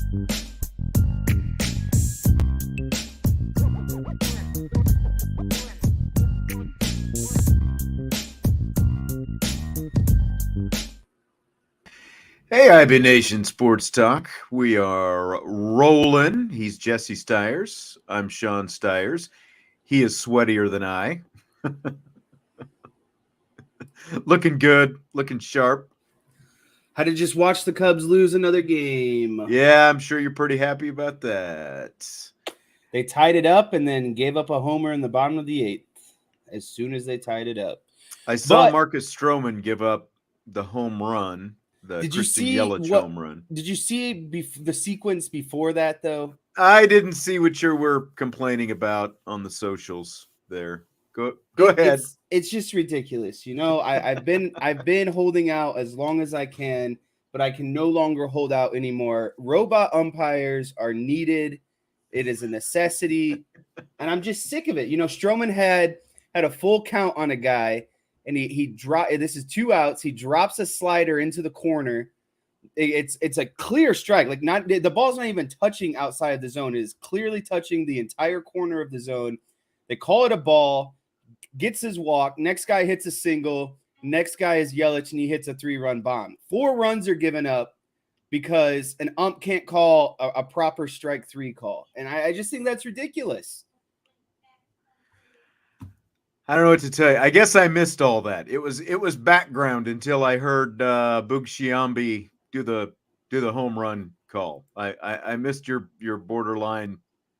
Hey, IB Nation Sports Talk. We are rolling. He's Jesse Stiers. I'm Sean Stiers. He is sweatier than I. Looking good, looking sharp. Had to just watch the Cubs lose another game. Yeah, I'm sure you're pretty happy about that. They tied it up and then gave up a homer in the bottom of the eighth as soon as they tied it up. I saw Marcus Stroman give up the home run, the Christian Yelich home run. Did you see the sequence before that, though? I didn't see what you were complaining about on the socials there. Go ahead. It's just ridiculous. You know, I've been holding out as long as I can, but I can no longer hold out anymore. Robot umpires are needed. It is a necessity, and I'm just sick of it. You know, Stroman had a full count on a guy, and he dropped. This is 2 outs. He drops a slider into the corner. It's a clear strike. Like, not the ball's not even touching outside of the zone. It is clearly touching the entire corner of the zone. They call it a ball. Gets his walk. Next guy hits a single. Next guy is Yelich, and he hits a 3-run bomb. 4 runs are given up because an ump can't call a proper strike 3 call. And I just think that's ridiculous. I don't know what to tell you. I guess I missed all that. It was background until I heard Boog Sciambi do the home run call. I missed your borderline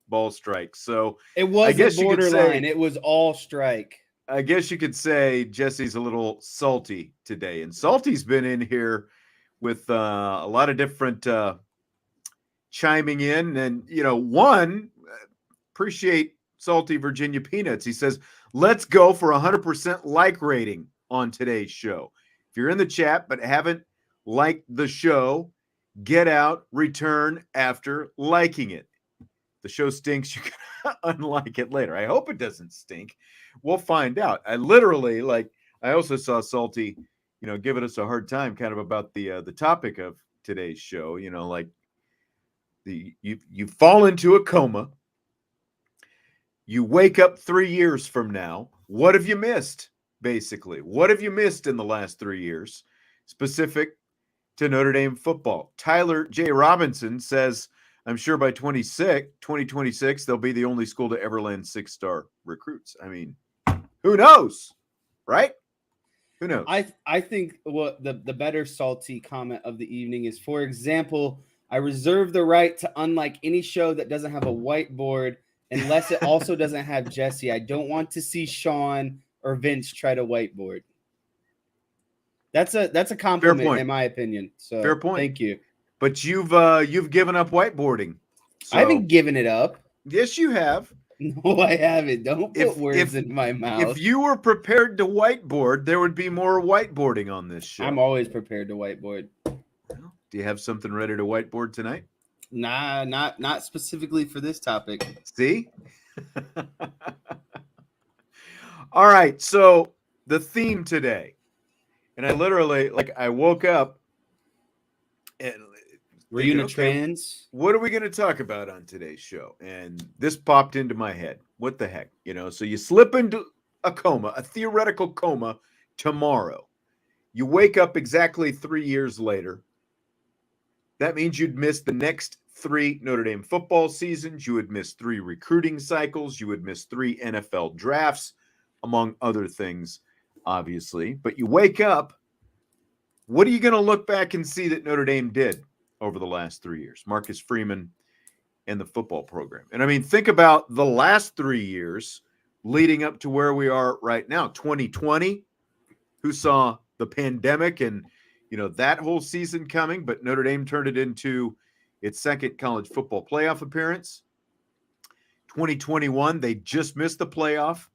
ball strike. So it wasn't borderline. It was all strike. I guess you could say Jesse's a little salty today. And Salty's been in here with a lot of different chiming in. And, you know, one, appreciate Salty Virginia Peanuts. He says, let's go for 100% like rating on today's show. If you're in the chat but haven't liked the show, get out, return after liking it. The show stinks. You can unlike it later. I hope it doesn't stink. We'll find out. I also saw Salty, you know, giving us a hard time kind of about the topic of today's show. You know, like you fall into a coma. You wake up 3 years from now. What have you missed, basically? What have you missed in the last 3 years, specific to Notre Dame football? Tyler J. Robinson says, I'm sure by 2026, they'll be the only school to ever land 6-star recruits. I mean, who knows, right? Who knows? I think what the better Salty comment of the evening is, for example, I reserve the right to unlike any show that doesn't have a whiteboard unless it also doesn't have Jesse. I don't want to see Sean or Vince try to whiteboard. That's a compliment in my opinion. So fair point. Thank you. But you've given up whiteboarding. So. I haven't given it up. Yes, you have. No, I haven't. Don't put words in my mouth. If you were prepared to whiteboard, there would be more whiteboarding on this show. I'm always prepared to whiteboard. Well, do you have something ready to whiteboard tonight? Nah, not specifically for this topic. See? All right, so the theme today, and I literally, I woke up and were you in a trance? What are we going to talk about on today's show? And this popped into my head. What the heck? You know, so you slip into a coma, a theoretical coma tomorrow. You wake up exactly 3 years later. That means you'd miss the next 3 Notre Dame football seasons. You would miss 3 recruiting cycles. You would miss 3 NFL drafts, among other things, obviously. But you wake up. What are you going to look back and see that Notre Dame did over the last 3 years? Marcus Freeman and the football program. And I mean, think about the last 3 years leading up to where we are right now. 2020, who saw the pandemic and, you know, that whole season coming, but Notre Dame turned it into its second college football playoff appearance. 2021, they just missed the playoff.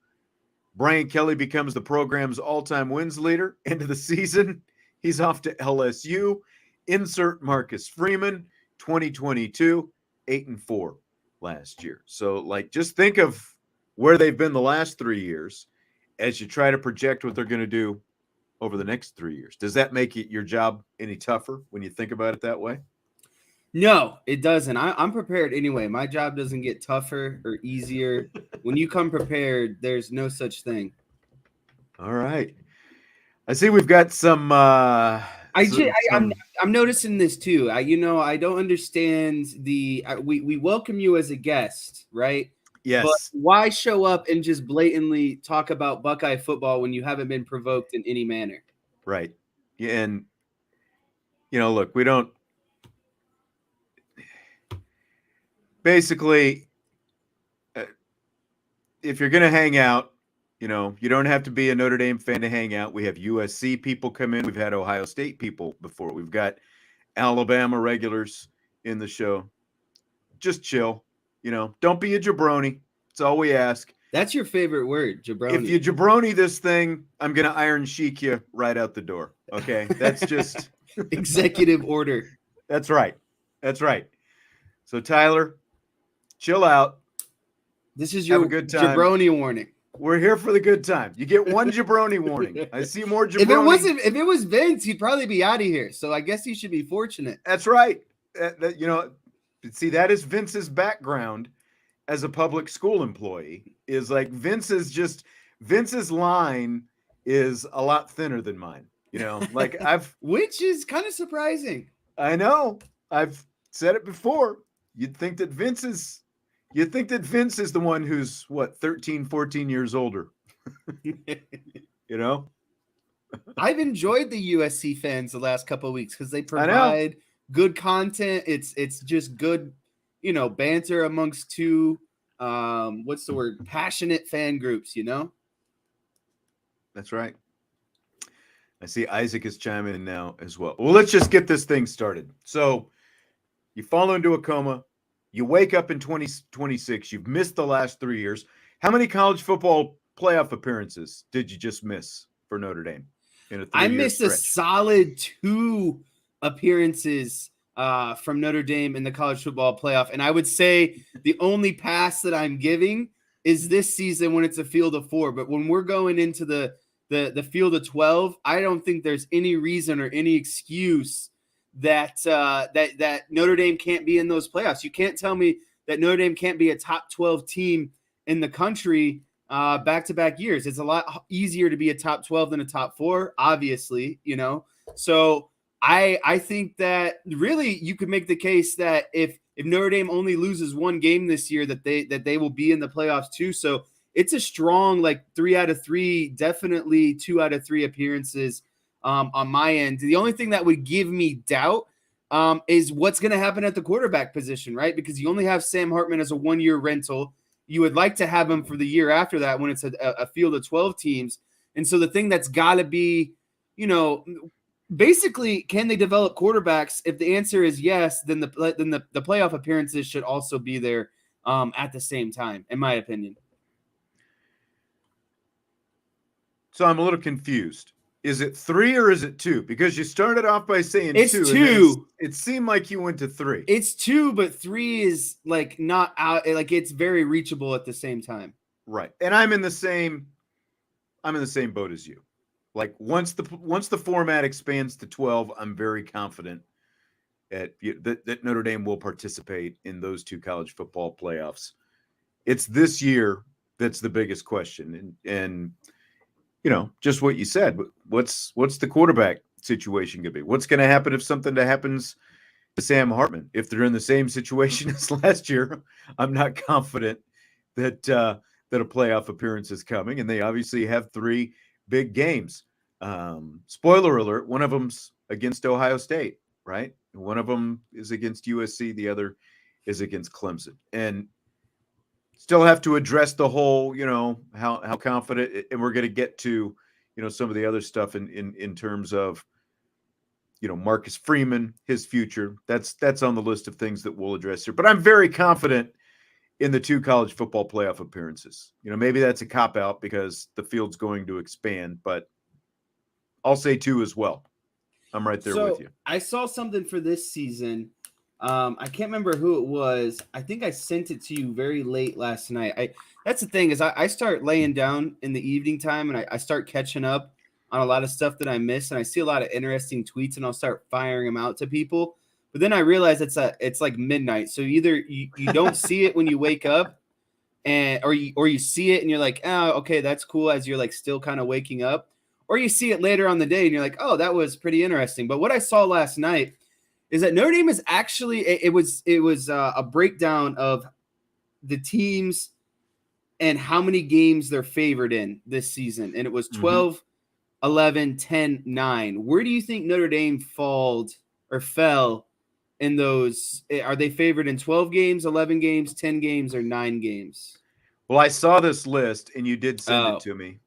Brian Kelly becomes the program's all-time wins leader. End of the season, he's off to LSU. Insert Marcus Freeman, 2022, 8-4 last year. So, just think of where they've been the last 3 years as you try to project what they're going to do over the next 3 years. Does that make your job any tougher when you think about it that way? No, it doesn't. I'm prepared anyway. My job doesn't get tougher or easier. When you come prepared, there's no such thing. All right. I see we've got some I'm noticing this too. I don't understand we welcome you as a guest, right? But yes, why show up and just blatantly talk about Buckeye football when you haven't been provoked in any manner? right. Yeah, and look, we don't basically uh, if you're going to hang out, you don't have to be a Notre Dame fan to hang out. We have USC people come in. We've had Ohio State people before. We've got Alabama regulars in the show. Just chill. Don't be a jabroni. That's all we ask. That's your favorite word, If jabroni. you jabroni this thing, I'm going to Iron Sheik you right out the door. Okay? That's just executive order. That's right. That's right. So Tyler, chill out. This is Have your a good time. jabroni warning. We're here for the good time. You get one jabroni warning. I see more jabroni. If it was Vince, he'd probably be out of here. So I guess he should be fortunate. That's right. See, that is Vince's background as a public school employee. Is like Vince's line is a lot thinner than mine. Like which is kind of surprising. I know. I've said it before. You'd think that Vince is the one who's 13, 14 years older. I've enjoyed the USC fans the last couple of weeks because they provide good content. It's just good, banter amongst two passionate fan groups, That's right. I see Isaac is chiming in now as well. Well, let's just get this thing started. So you fall into a coma. You wake up in 2026. You've missed the last 3 years. How many college football playoff appearances did you just miss for Notre Dame in a 3-year I missed stretch? a solid 2 appearances from Notre Dame in the college football playoff. And I would say the only pass that I'm giving is this season when it's a field of 4. But when we're going into the field of 12, I don't think there's any reason or any excuse that Notre Dame can't be in those playoffs. You can't tell me that Notre Dame can't be a top 12 team in the country back-to-back years. It's a lot easier to be a top 12 than a top 4, obviously, So I think that really you could make the case that if Notre Dame only loses one game this year, that they will be in the playoffs too. So it's a strong 3 out of 3, definitely 2 out of 3 appearances on my end. The only thing that would give me doubt is what's going to happen at the quarterback position, right? Because you only have Sam Hartman as a 1-year rental. You would like to have him for the year after that when it's a field of 12 teams. And so the thing that's got to be, basically, can they develop quarterbacks? If the answer is yes, then the playoff appearances should also be there at the same time, in my opinion. So I'm a little confused. Is it 3 or is it 2? Because you started off by saying it's 2. 2. It seemed like you went to 3. It's 2, but 3 is not out. It's very reachable at the same time. Right. And I'm in the same boat as you. Like once the format expands to 12, I'm very confident that Notre Dame will participate in those 2 college football playoffs. It's this year that's the biggest question. And just what you said. What's the quarterback situation going to be? What's going to happen if something happens to Sam Hartman? If they're in the same situation as last year, I'm not confident that a playoff appearance is coming. And they obviously have 3 big games. Spoiler alert: one of them's against Ohio State, right? One of them is against USC. The other is against Clemson. And still have to address the whole, how confident, and we're going to get to, some of the other stuff in terms of, Marcus Freeman, his future. That's on the list of things that we'll address here. But I'm very confident in the 2 college football playoff appearances. Maybe that's a cop-out because the field's going to expand, but I'll say 2 as well. I'm right there with you. I saw something for this season. I can't remember who it was. I think I sent it to you very late last night. That's the thing is I start laying down in the evening time and I start catching up on a lot of stuff that I miss. And I see a lot of interesting tweets and I'll start firing them out to people. But then I realized it's like midnight. So either you don't see it when you wake up, or you see it and you're like, oh, okay, that's cool, as you're like still kind of waking up, or you see it later on the day and you're like, oh, that was pretty interesting. But what I saw last night is that Notre Dame is actually it was a breakdown of the teams and how many games they're favored in this season, and it was 12, 11, 10, 9. Where do you think Notre Dame fell in those? Are they favored in 12 games, 11 games, 10 games, or 9 games? Well, I saw this list and you did send it to me.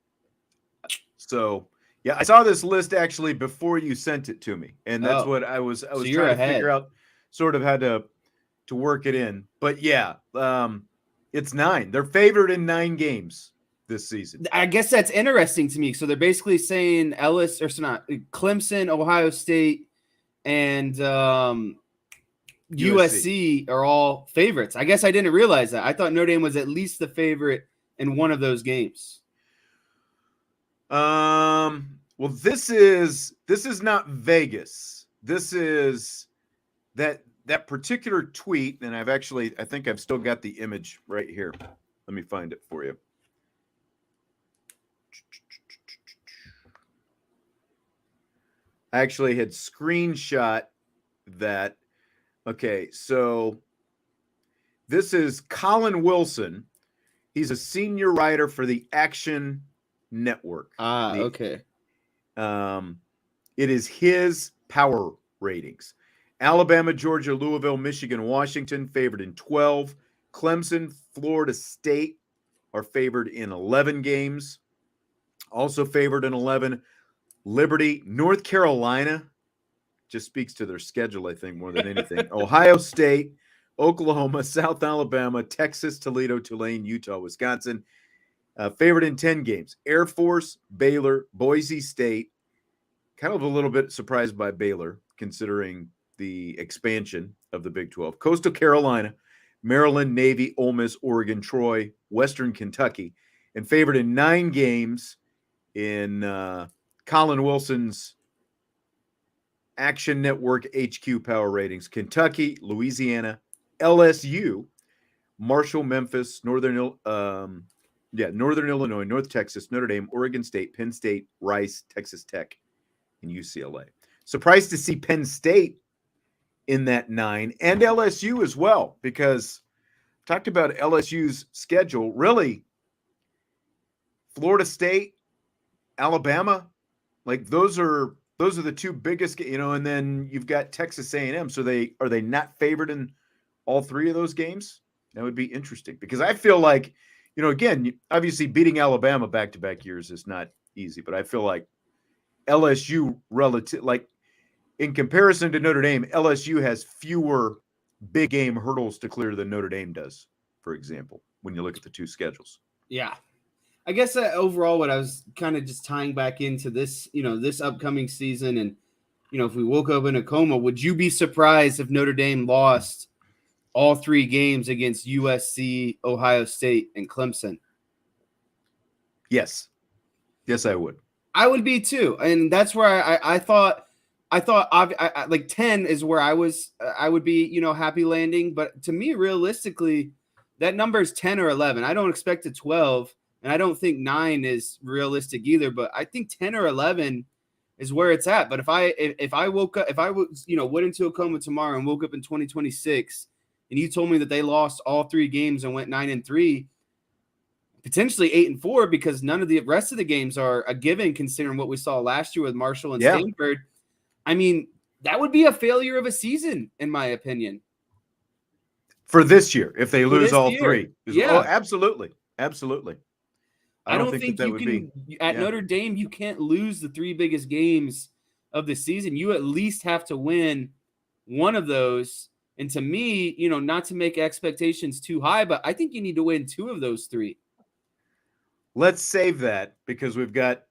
So, yeah, I saw this list actually before you sent it to me. And that's what I was trying to figure out sort of how to work it in. But yeah, it's 9. They're favored in 9 games this season. I guess that's interesting to me. So they're basically saying Clemson, Ohio State, and USC are all favorites. I guess I didn't realize that. I thought Notre Dame was at least the favorite in one of those games. Well, this is not Vegas. This is that particular tweet, and I think I've still got the image right here. Let me find it for you. I actually had screenshot that. Okay, so this is Colin Wilson. He's a senior writer for the Action Network. Okay. It is his power ratings. Alabama, Georgia, Louisville, Michigan, Washington favored in 12. Clemson, Florida State are favored in 11 games. Also favored in 11. Liberty, North Carolina, just speaks to their schedule, I think, more than anything. Ohio State, Oklahoma, South Alabama, Texas, Toledo, Tulane, Utah, Wisconsin. Favored in 10 games. Air Force, Baylor, Boise State. Kind of a little bit surprised by Baylor, considering the expansion of the Big 12. Coastal Carolina, Maryland, Navy, Ole Miss, Oregon, Troy, Western Kentucky. And favored in 9 games in Colin Wilson's Action Network HQ power ratings. Kentucky, Louisiana, LSU, Marshall, Memphis, Northern Illinois, North Texas, Notre Dame, Oregon State, Penn State, Rice, Texas Tech, and UCLA. Surprised to see Penn State in that 9, and LSU as well, because talked about LSU's schedule. Really, Florida State, Alabama, like those are the 2 biggest, and then you've got Texas A&M. So are they not favored in all 3 of those games? That would be interesting, because I feel like, again, obviously beating Alabama back-to-back years is not easy, but I feel like LSU in comparison to Notre Dame, LSU has fewer big game hurdles to clear than Notre Dame does, for example, when you look at the 2 schedules. Yeah. I guess overall what I was kind of just tying back into this, this upcoming season, and, if we woke up in a coma, would you be surprised if Notre Dame lost all 3 games against USC, Ohio State, and Clemson? Yes. Yes, I would. I would be too. And that's where I thought like 10 is where I would be, happy landing. But to me, realistically, that number is 10 or 11. I don't expect a 12. And I don't think 9 is realistic either, but I think 10 or 11 is where it's at. But if I woke up, if I was, went into a coma tomorrow and woke up in 2026, and you told me that they lost all 3 games and went 9-3, potentially 8-4, because none of the rest of the games are a given, considering what we saw last year with Marshall and Stanford. I mean, that would be a failure of a season, in my opinion. For this year, if they lose all 3. Yeah. Oh, absolutely. Absolutely. I don't think that you can at Notre Dame. You can't lose the 3 biggest games of the season. You at least have to win one of those. And to me, not to make expectations too high, but I think you need to win 2 of those 3. Let's save that, because we've got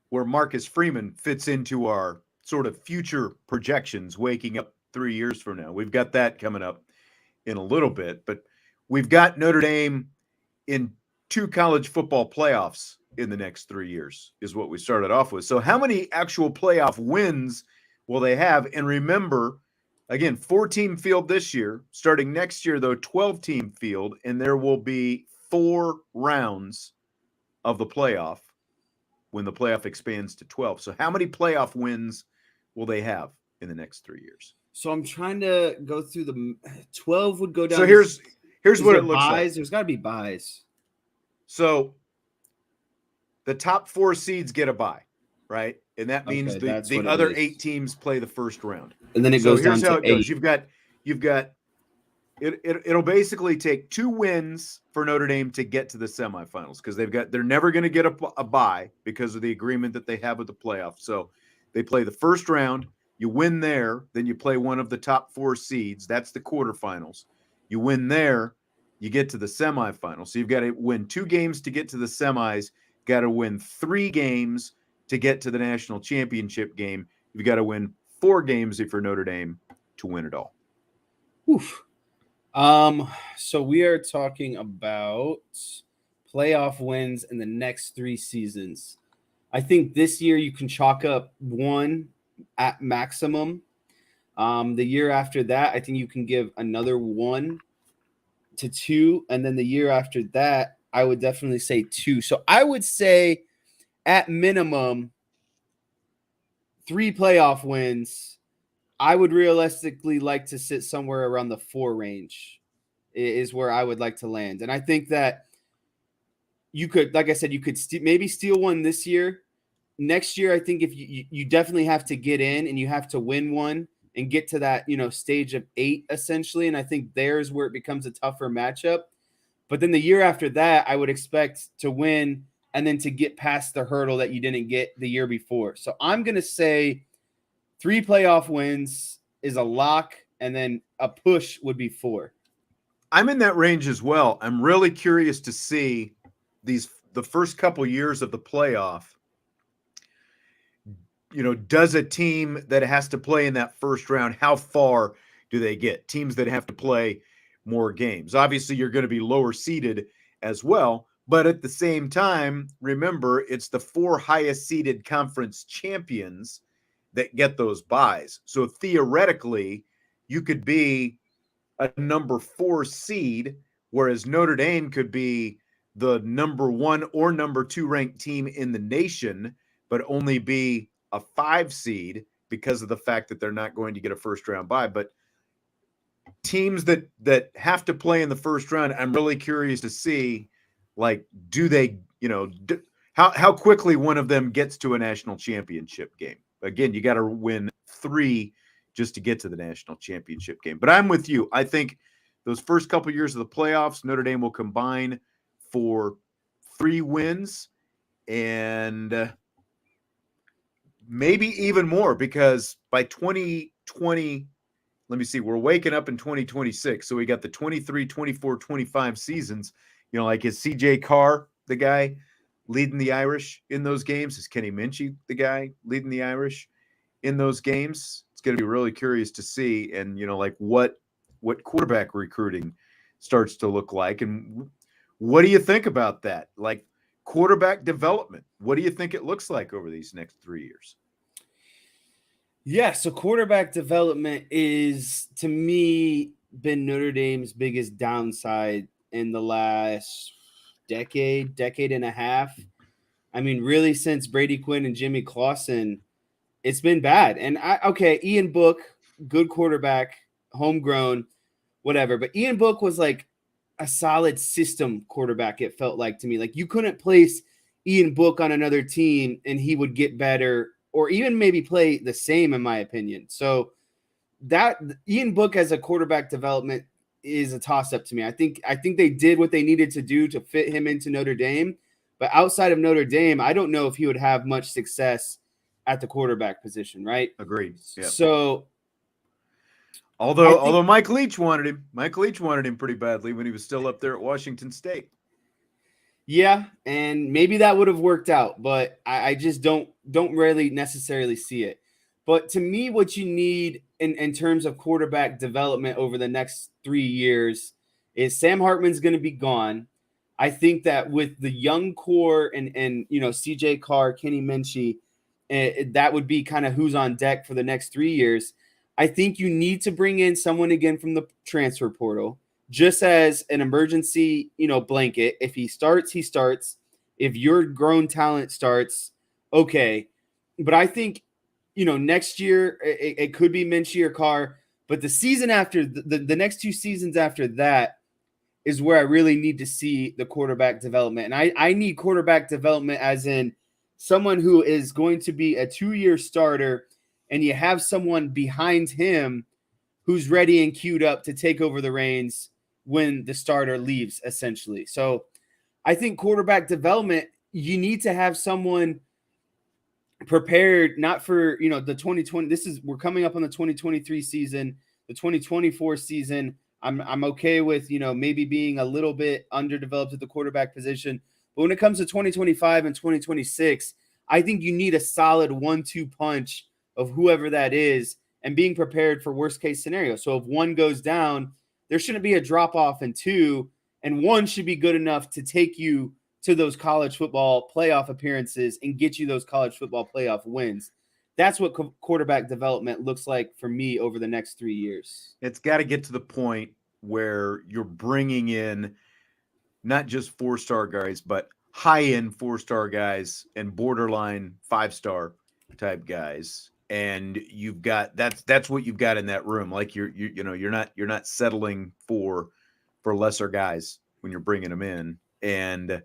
where Marcus Freeman fits into our sort of future projections, waking up 3 years from now. We've got that coming up in a little bit, but we've got Notre Dame in 2 college football playoffs in the next 3 years is what we started off with. So how many actual playoff wins will they have? And remember, Again, 4-team field this year. Starting next year, though, 12-team field, and there will be 4 rounds of the playoff when the playoff expands to 12. So how many playoff wins will they have in the next 3 years? So I'm trying to go through the 12 would go down. So here's what it looks buys? like. There's got to be buys. So the top 4 seeds get a bye, right? And that means the other 8 teams play the first round. And then it goes down to 8. Here's how it goes. You've got it'll basically take 2 wins for Notre Dame to get to the semifinals because they're never going to get a bye because of the agreement that they have with the playoff. So they play the first round. You win there, then you play one of the top 4 seeds. That's the quarterfinals. You win there, you get to the semifinals. So you've got to win 2 games to get to the semis. Got to win 3 games to get to the national championship game. You've got to win 4 games if you're Notre Dame to win it all. Oof. So we are talking about playoff wins in the next 3 seasons. I think this year you can chalk up 1 at maximum. The year after that, I think you can give another 1 to 2. And then the year after that, I would definitely say 2. So I would say at minimum 3 playoff wins. I would realistically like to sit somewhere around the 4 range is where I would like to land. And I think that you could, like I said, you could maybe steal 1 this year. Next year, I think if you definitely have to get in and you have to win 1 and get to that, stage of 8 essentially. And I think there's where it becomes a tougher matchup. But then the year after that, I would expect to win and then to get past the hurdle that you didn't get the year before. So I'm going to say 3 playoff wins is a lock, and then a push would be 4. I'm in that range as well. I'm really curious to see the first couple years of the playoff. Does a team that has to play in that first round, how far do they get? Teams that have to play more games. Obviously, you're going to be lower seeded as well. But at the same time, remember, it's the 4 highest seeded conference champions that get those buys. So theoretically, you could be a number 4 seed, whereas Notre Dame could be the number 1 or number 2 ranked team in the nation, but only be a 5 seed because of the fact that they're not going to get a first round bye. But teams that have to play in the first round, I'm really curious to see, do they, how quickly one of them gets to a national championship game. Again, you got to win 3 just to get to the national championship game. But I'm with you. I think those first couple of years of the playoffs, Notre Dame will combine for 3 wins and maybe even more, because by 2020, let me see, we're waking up in 2026. So we got the 23, 24, 25 seasons. Is CJ Carr the guy leading the Irish in those games? Is Kenny Minchie the guy leading the Irish in those games? It's going to be really curious to see. And, what quarterback recruiting starts to look like. And what do you think about that? Quarterback development. What do you think it looks like over these next 3 years? Yeah, so quarterback development is, to me, been Notre Dame's biggest downside in the last decade and a half. I mean, really, since Brady Quinn and Jimmy Clausen, it's been bad. And Ian Book, good quarterback, homegrown, whatever. But Ian Book was like a solid system quarterback, it felt like to me. Like, you couldn't place Ian Book on another team and he would get better or even maybe play the same, in my opinion. So that Ian Book as a quarterback development is a toss-up to me. I think they did what they needed to do to fit him into Notre Dame. But outside of Notre Dame, I don't know if he would have much success at the quarterback position, right? Agreed. Yep. So although Mike Leach wanted him pretty badly when he was still up there at Washington State. Yeah, and maybe that would have worked out, but I just don't really necessarily see it. But to me, what you need in terms of quarterback development over the next 3 years is Sam Hartman's going to be gone. I think that with the young core and CJ Carr, Kenny Minchie, that would be kind of who's on deck for the next 3 years. I think you need to bring in someone again from the transfer portal, just as an emergency, blanket. If he starts, he starts. If your grown talent starts, okay. But I think, next year it could be Minchie or Carr. But the season after the next 2 seasons after that is where I really need to see the quarterback development. And I need quarterback development as in someone who is going to be a 2-year starter, and you have someone behind him who's ready and queued up to take over the reins when the starter leaves, essentially. So I think quarterback development, you need to have someone prepared, not for, the 2020. We're coming up on the 2023 season, the 2024 season. I'm okay with, maybe being a little bit underdeveloped at the quarterback position. But when it comes to 2025 and 2026, I think you need a solid 1-2 punch of whoever that is and being prepared for worst case scenario. So if one goes down, there shouldn't be a drop off in 2, and 1 should be good enough to take you to those college football playoff appearances and get you those college football playoff wins. That's what quarterback development looks like for me over the next 3 years. It's got to get to the point where you're bringing in not just 4-star guys, but high-end 4-star guys and borderline 5-star type guys. And you've got that's what you've got in that room. Like you're not settling for lesser guys when you're bringing them in. And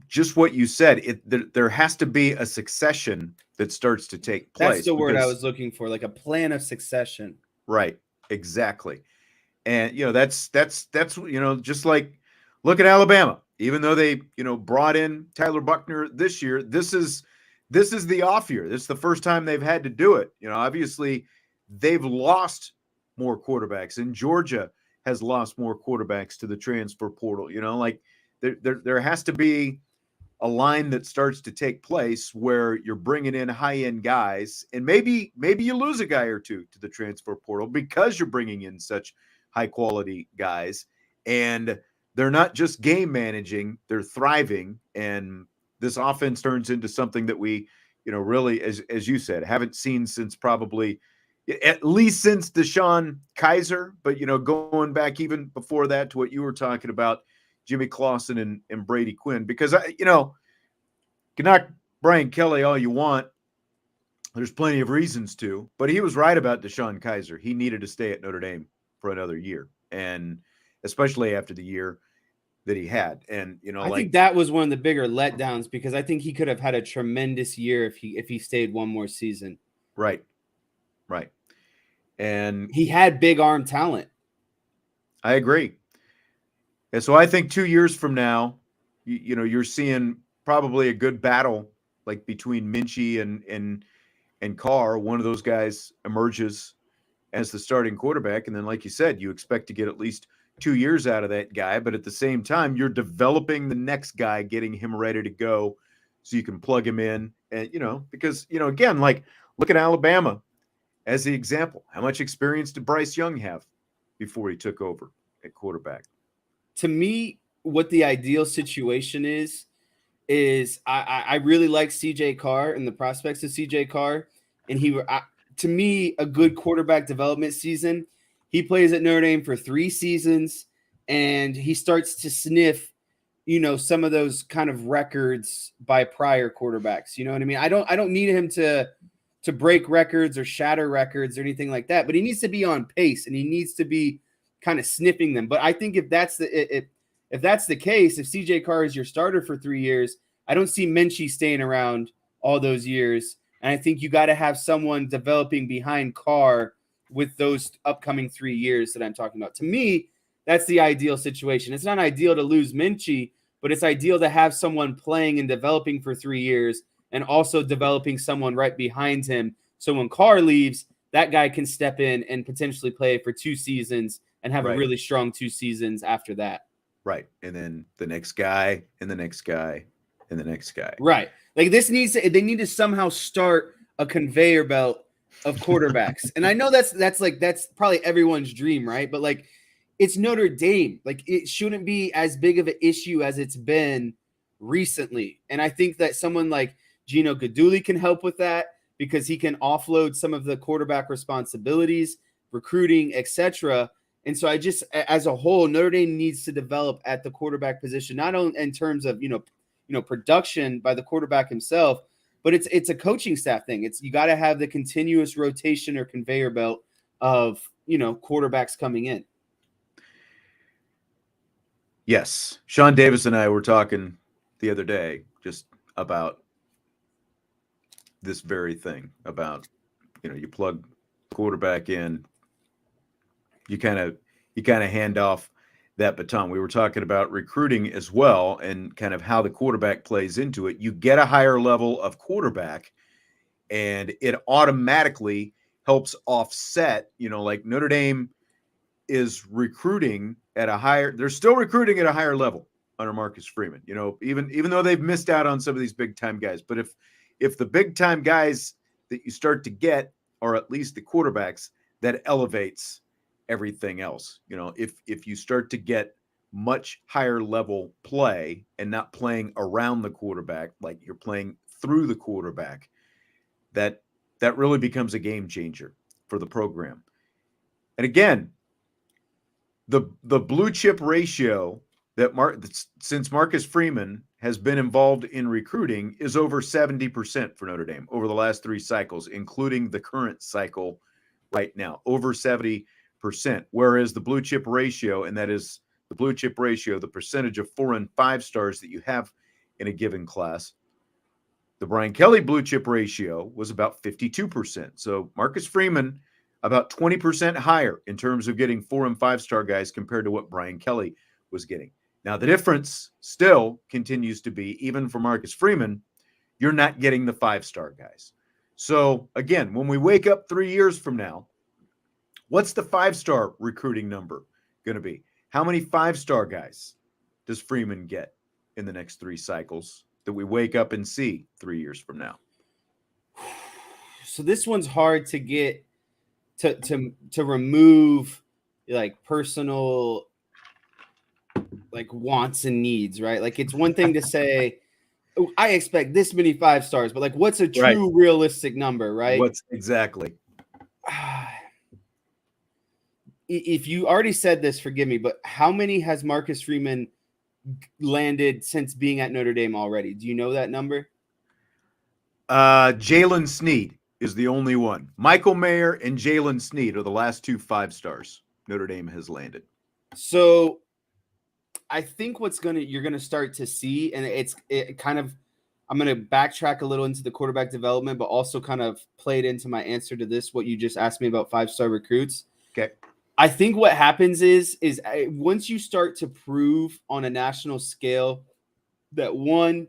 just what you said, there has to be a succession that starts to take place. That's the word I was looking for, like a plan of succession. Right, exactly. And that's just like look at Alabama. Even though they brought in Tyler Buckner this year, this is the off year. This is the first time they've had to do it. Obviously they've lost more quarterbacks, and Georgia has lost more quarterbacks to the transfer portal. Like there has to be a line that starts to take place where you're bringing in high-end guys, and maybe you lose a guy or two to the transfer portal because you're bringing in such high-quality guys, and they're not just game managing, they're thriving, and this offense turns into something that we, really, as you said, haven't seen since probably at least since Deshaun Kaiser, but, going back even before that to what you were talking about, Jimmy Clausen and Brady Quinn, because you can knock Brian Kelly all you want. There's plenty of reasons to, but he was right about Deshaun Kaiser. He needed to stay at Notre Dame for another year, and especially after the year that he had. And I think that was one of the bigger letdowns, because I think he could have had a tremendous year if he stayed one more season. Right. And he had big arm talent. I agree. And so I think 2 years from now, you're seeing probably a good battle like between Minchie and Carr. One of those guys emerges as the starting quarterback, and then, like you said, you expect to get at least 2 years out of that guy. But at the same time, you're developing the next guy, getting him ready to go, so you can plug him in. And because again, like look at Alabama as the example. How much experience did Bryce Young have before he took over at quarterback? To me, what the ideal situation is I really like CJ Carr and the prospects of CJ Carr, and to me, a good quarterback development season. He plays at Notre Dame for 3 seasons, and he starts to sniff, some of those kind of records by prior quarterbacks. You know what I mean? I don't need him to break records or shatter records or anything like that, but he needs to be on pace, and he needs to be kind of sniffing them. But I think if that's the case, if CJ Carr is your starter for 3 years, I don't see Minchie staying around all those years. And I think you got to have someone developing behind Carr with those upcoming 3 years that I'm talking about. To me, that's the ideal situation. It's not ideal to lose Minchie, but it's ideal to have someone playing and developing for 3 years and also developing someone right behind him. So when Carr leaves, that guy can step in and potentially play for 2 seasons and have a really strong 2 seasons after that. Right. And then the next guy and the next guy and the next guy. Right. Like they need to somehow start a conveyor belt of quarterbacks. And I know that's probably everyone's dream, right? But like it's Notre Dame. Like it shouldn't be as big of an issue as it's been recently. And I think that someone like Gino Guidugli can help with that. because he can offload some of the quarterback responsibilities, recruiting, etc. And so I just, as a whole, Notre Dame needs to develop at the quarterback position, not only in terms of production by the quarterback himself, but it's a coaching staff thing. It's, you got to have the continuous rotation or conveyor belt of quarterbacks coming in. Yes, Sean Davis and I were talking the other day just about this very thing, about you plug quarterback in, you kind of hand off that baton. We were talking about recruiting as well, and kind of how the quarterback plays into it. You get a higher level of quarterback, and it automatically helps offset, like Notre Dame is recruiting at a higher, they're still recruiting at a higher level under Marcus Freeman, even though they've missed out on some of these big time guys. But if the big time guys that you start to get are at least the quarterbacks, that elevates everything else. If you start to get much higher level play and not playing around the quarterback, like you're playing through the quarterback, that really becomes a game changer for the program. And again, the blue chip ratio since Marcus Freeman has been involved in recruiting is over 70% for Notre Dame over the last 3 cycles, including the current cycle right now, over 70%. Whereas the blue chip ratio, and that is the blue chip ratio, the percentage of 4 and 5 stars that you have in a given class, the Brian Kelly blue chip ratio was about 52%. So Marcus Freeman about 20% higher in terms of getting 4 and 5 star guys compared to what Brian Kelly was getting. Now, the difference still continues to be, even for Marcus Freeman, you're not getting the 5-star guys. So again, when we wake up 3 years from now, what's the 5-star recruiting number going to be? How many 5-star guys does Freeman get in the next 3 cycles that we wake up and see 3 years from now? So this one's hard to get to remove, like, personal, like, wants and needs, right? Like, it's one thing to say, oh, I expect this many 5 stars, but like, what's a true realistic number, right? What's exactly? If you already said this, forgive me, but how many has Marcus Freeman landed since being at Notre Dame already? Do you know that number? Jalen Sneed is the only one. Michael Mayer and Jalen Sneed are the last 2 5-stars Notre Dame has landed. So I think you're gonna start to see, and I'm gonna backtrack a little into the quarterback development, but also kind of play it into my answer to this, what you just asked me about 5-star recruits. Okay. I think what happens is once you start to prove on a national scale that, one,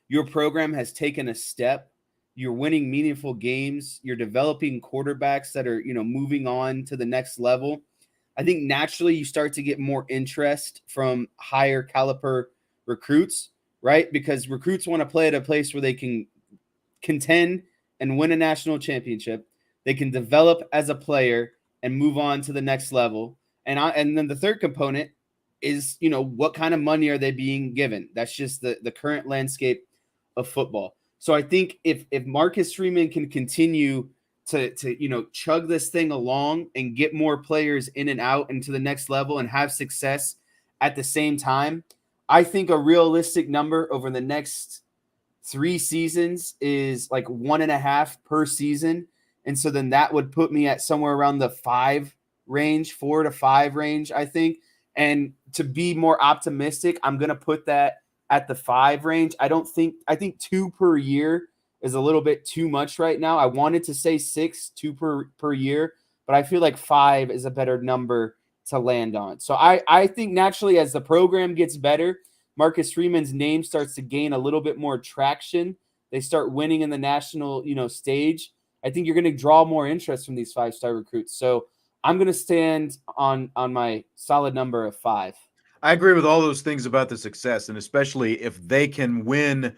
your program has taken a step, you're winning meaningful games, you're developing quarterbacks that are, moving on to the next level, I think naturally you start to get more interest from higher caliber recruits, right? Because recruits want to play at a place where they can contend and win a national championship. They can develop as a player and move on to the next level. And then the third component is, what kind of money are they being given? That's just the current landscape of football. So I think if Marcus Freeman can continue to chug this thing along and get more players in and out into the next level and have success at the same time, I think a realistic number over the next 3 seasons is like 1.5 per season. And so then that would put me at somewhere around the 5 range, 4 to 5 range, I think. And to be more optimistic, I'm going to put that at the 5 range. I think 2 per year is a little bit too much right now. I wanted to say 6, 2 per year, but I feel like 5 is a better number to land on. So I think naturally, as the program gets better, Marcus Freeman's name starts to gain a little bit more traction. They start winning in the national, stage. I think you're going to draw more interest from these 5-star recruits. So I'm going to stand on my solid number of 5. I agree with all those things about the success, and especially if they can win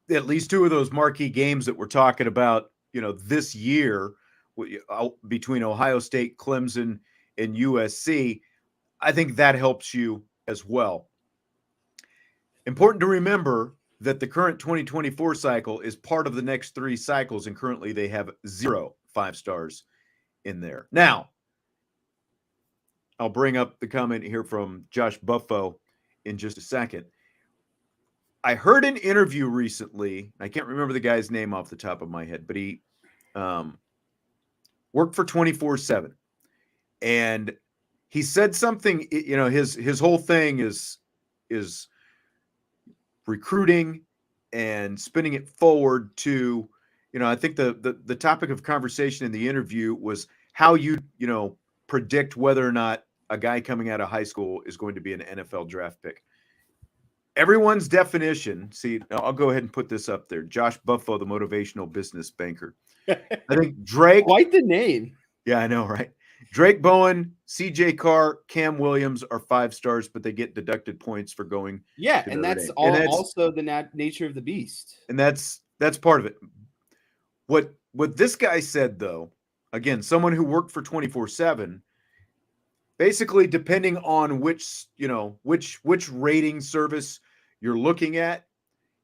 at least 2 of those marquee games that we're talking about, this year between Ohio State, Clemson, and USC. I think that helps you as well. Important to remember that the current 2024 cycle is part of the next 3 cycles, and currently they have 0 5-stars in there. Now, I'll bring up the comment here from Josh Buffo in just a second. I heard an interview recently. I can't remember the guy's name off the top of my head, but he worked for 24/7, and he said something. His whole thing is recruiting and spinning it forward to, I think the topic of conversation in the interview was how you predict whether or not a guy coming out of high school is going to be an NFL draft pick. Everyone's definition. See, I'll go ahead and put this up there. Josh Buffo, the motivational business banker. I think Drake. Quite the name. Yeah, I know, right? Drake Bowen, CJ Carr, Cam Williams are 5-stars, but they get deducted points for going. Yeah, and that's also the nature of the beast. And that's part of it. What this guy said, though, again, someone who worked for 24/7, basically depending on which rating service you're looking at,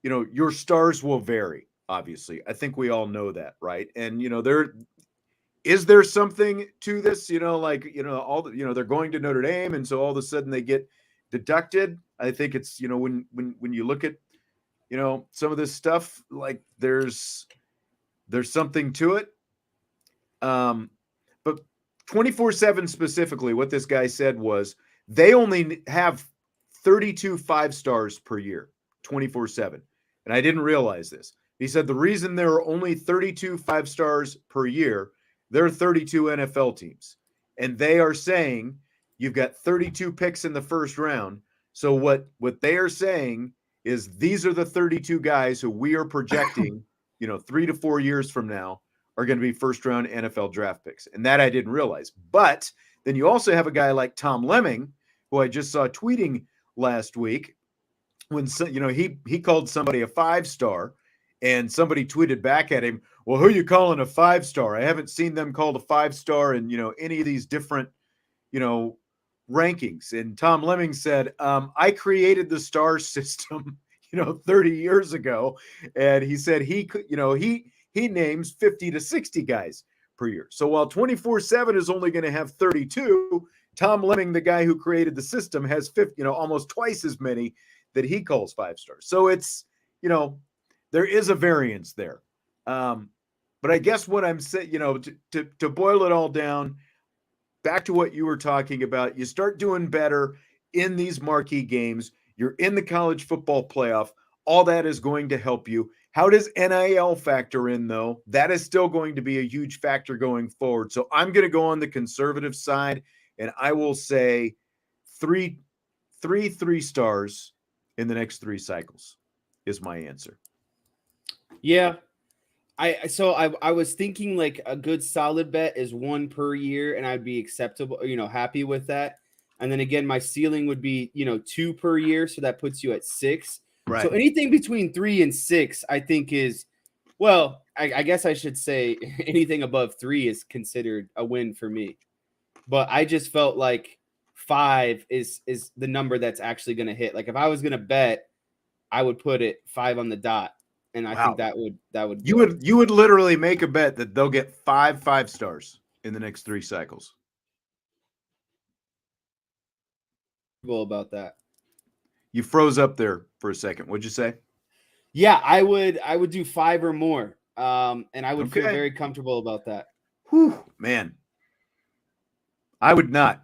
your stars will vary. Obviously, I think we all know that, right? And is there something to this? They're going to Notre Dame, and so all of a sudden they get deducted. I think it's when you look at some of this stuff, like there's something to it. But 24/7 specifically, what this guy said was they only have 32 5-stars per year, 24/7, and I didn't realize this. He said the reason there are only 32 5-stars per year, there are 32 NFL teams, and they are saying you've got 32 picks in the first round. So what they are saying is these are the 32 guys who we are projecting, 3 to 4 years from now are going to be first-round NFL draft picks, and that I didn't realize. But then you also have a guy like Tom Lemming, who I just saw tweeting last week, when he called somebody a 5-star. And somebody tweeted back at him, well, who are you calling a 5-star? I haven't seen them called a 5-star in, any of these different, rankings. And Tom Lemming said, I created the star system, 30 years ago. And he said he names 50 to 60 guys per year. So while 24/7 is only going to have 32, Tom Lemming, the guy who created the system, has 50, almost twice as many that he calls 5-stars. So it's, there is a variance there. But I guess what I'm saying, to boil it all down, back to what you were talking about, you start doing better in these marquee games. You're in the college football playoff. All that is going to help you. How does NIL factor in, though? That is still going to be a huge factor going forward. So I'm going to go on the conservative side, and I will say three 3-stars in the next 3 cycles is my answer. Yeah. I was thinking like a good solid bet is 1 per year, and I'd be acceptable, happy with that. And then again, my ceiling would be, 2 per year. So that puts you at 6. Right. So anything between 3 and 6, I think is, well, I guess I should say anything above 3 is considered a win for me. But I just felt like 5 is the number that's actually going to hit. Like if I was going to bet, I would put it 5 on the dot. And I think that would you would literally make a bet that they'll get 5 5-stars in the next 3 cycles. About that. You froze up there for a second. What'd you say? Yeah, I would do 5 or more. And I would feel very comfortable about that. Whew, man. I would not.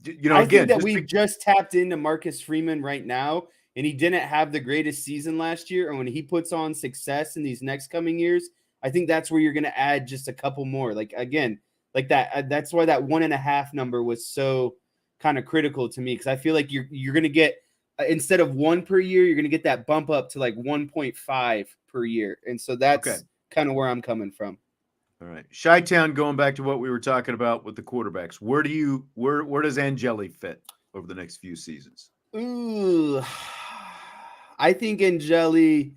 I think that we've just tapped into Marcus Freeman right now. And he didn't have the greatest season last year. And when he puts on success in these next coming years, I think that's where you're going to add just a couple more. Like, again, like that. That's why that 1.5 number was so kind of critical to me. Because I feel like you're going to get, instead of 1 per year, you're going to get that bump up to like 1.5 per year. And so that's kind of where I'm coming from. All right. Chi-Town, going back to what we were talking about with the quarterbacks. Where does Angeli fit over the next few seasons? Ooh, I think Angeli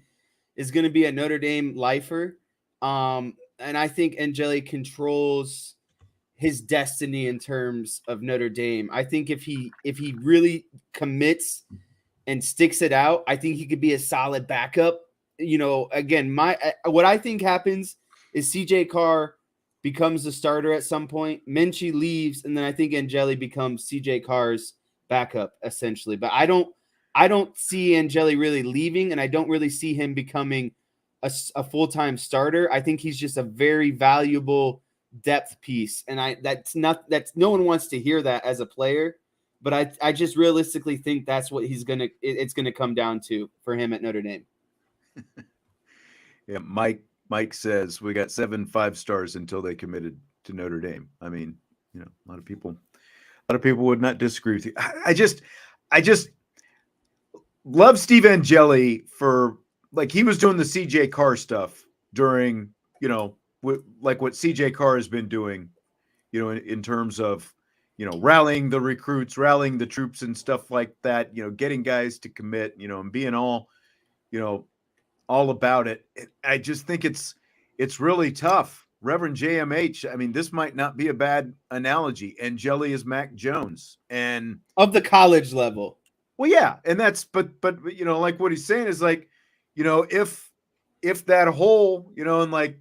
is going to be a Notre Dame lifer. And I think Angeli controls his destiny in terms of Notre Dame. I think if he really commits and sticks it out, I think he could be a solid backup. Again, what I think happens is CJ Carr becomes the starter at some point. Minchie leaves, and then I think Angeli becomes CJ Carr's backup essentially. But I don't see Angeli really leaving, and I don't really see him becoming a full-time starter. I think he's just a very valuable depth piece, and that's no one wants to hear that as a player. But I just realistically think that's what it's gonna come down to for him at Notre Dame. Yeah, Mike says we got 7 5-stars until they committed to Notre Dame. I mean, a lot of people would not disagree with you. I just love Steve Angeli for, like, he was doing the CJ Carr stuff during, like what CJ Carr has been doing, in terms of, rallying the recruits, rallying the troops and stuff like that, getting guys to commit, and being all about it. I just think it's really tough. Reverend JMH, I mean, this might not be a bad analogy. Angeli is Mac Jones, and of the college level. Well, yeah, and that's but like what he's saying is like, if that hole, and like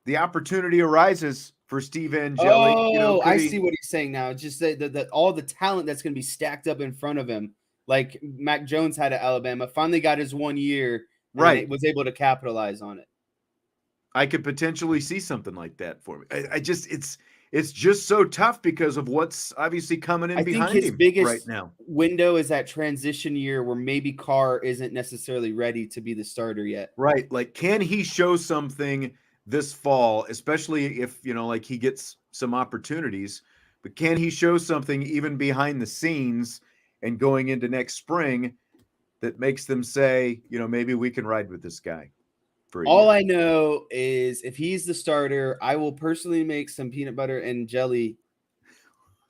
the opportunity arises for Steve Angeli, I see what he's saying now. It's just that all the talent that's going to be stacked up in front of him, like Mac Jones had at Alabama, finally got his 1 year, right? Was able to capitalize on it. I could potentially see something like that for me. I just it's just so tough because of what's obviously coming in behind him. I think his biggest right now window is that transition year where maybe Carr isn't necessarily ready to be the starter yet. Right. Like, can he show something this fall, especially if, like he gets some opportunities, but can he show something even behind the scenes and going into next spring that makes them say, maybe we can ride with this guy? All I know is if he's the starter, I will personally make some peanut butter and jelly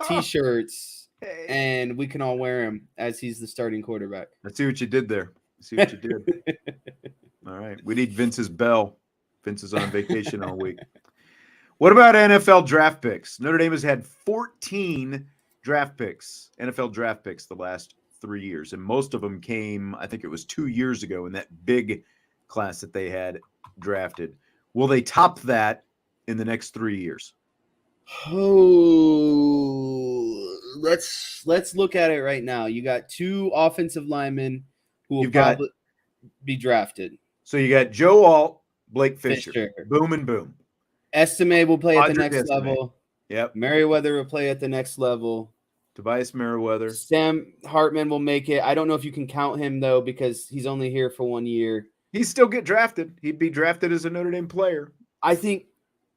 t-shirts, and we can all wear them as he's the starting quarterback. I see what you did there. All right. We need Vince's bell. Vince is on vacation all week. What about NFL draft picks? Notre Dame has had 14 draft picks, NFL draft picks, the last 3 years, and most of them came, I think it was 2 years ago in that big class that they had drafted. Will they top that in the next 3 years? Oh, let's look at it right now. You got 2 offensive linemen who will probably be drafted. So you got Joe Alt, Blake Fisher. Boom and boom. Estime will play at the next level. Yep. Merriweather will play at the next level. Tobias Merriweather. Sam Hartman will make it. I don't know if you can count him, though, because he's only here for 1 year. He'd still get drafted. He'd be drafted as a Notre Dame player. I think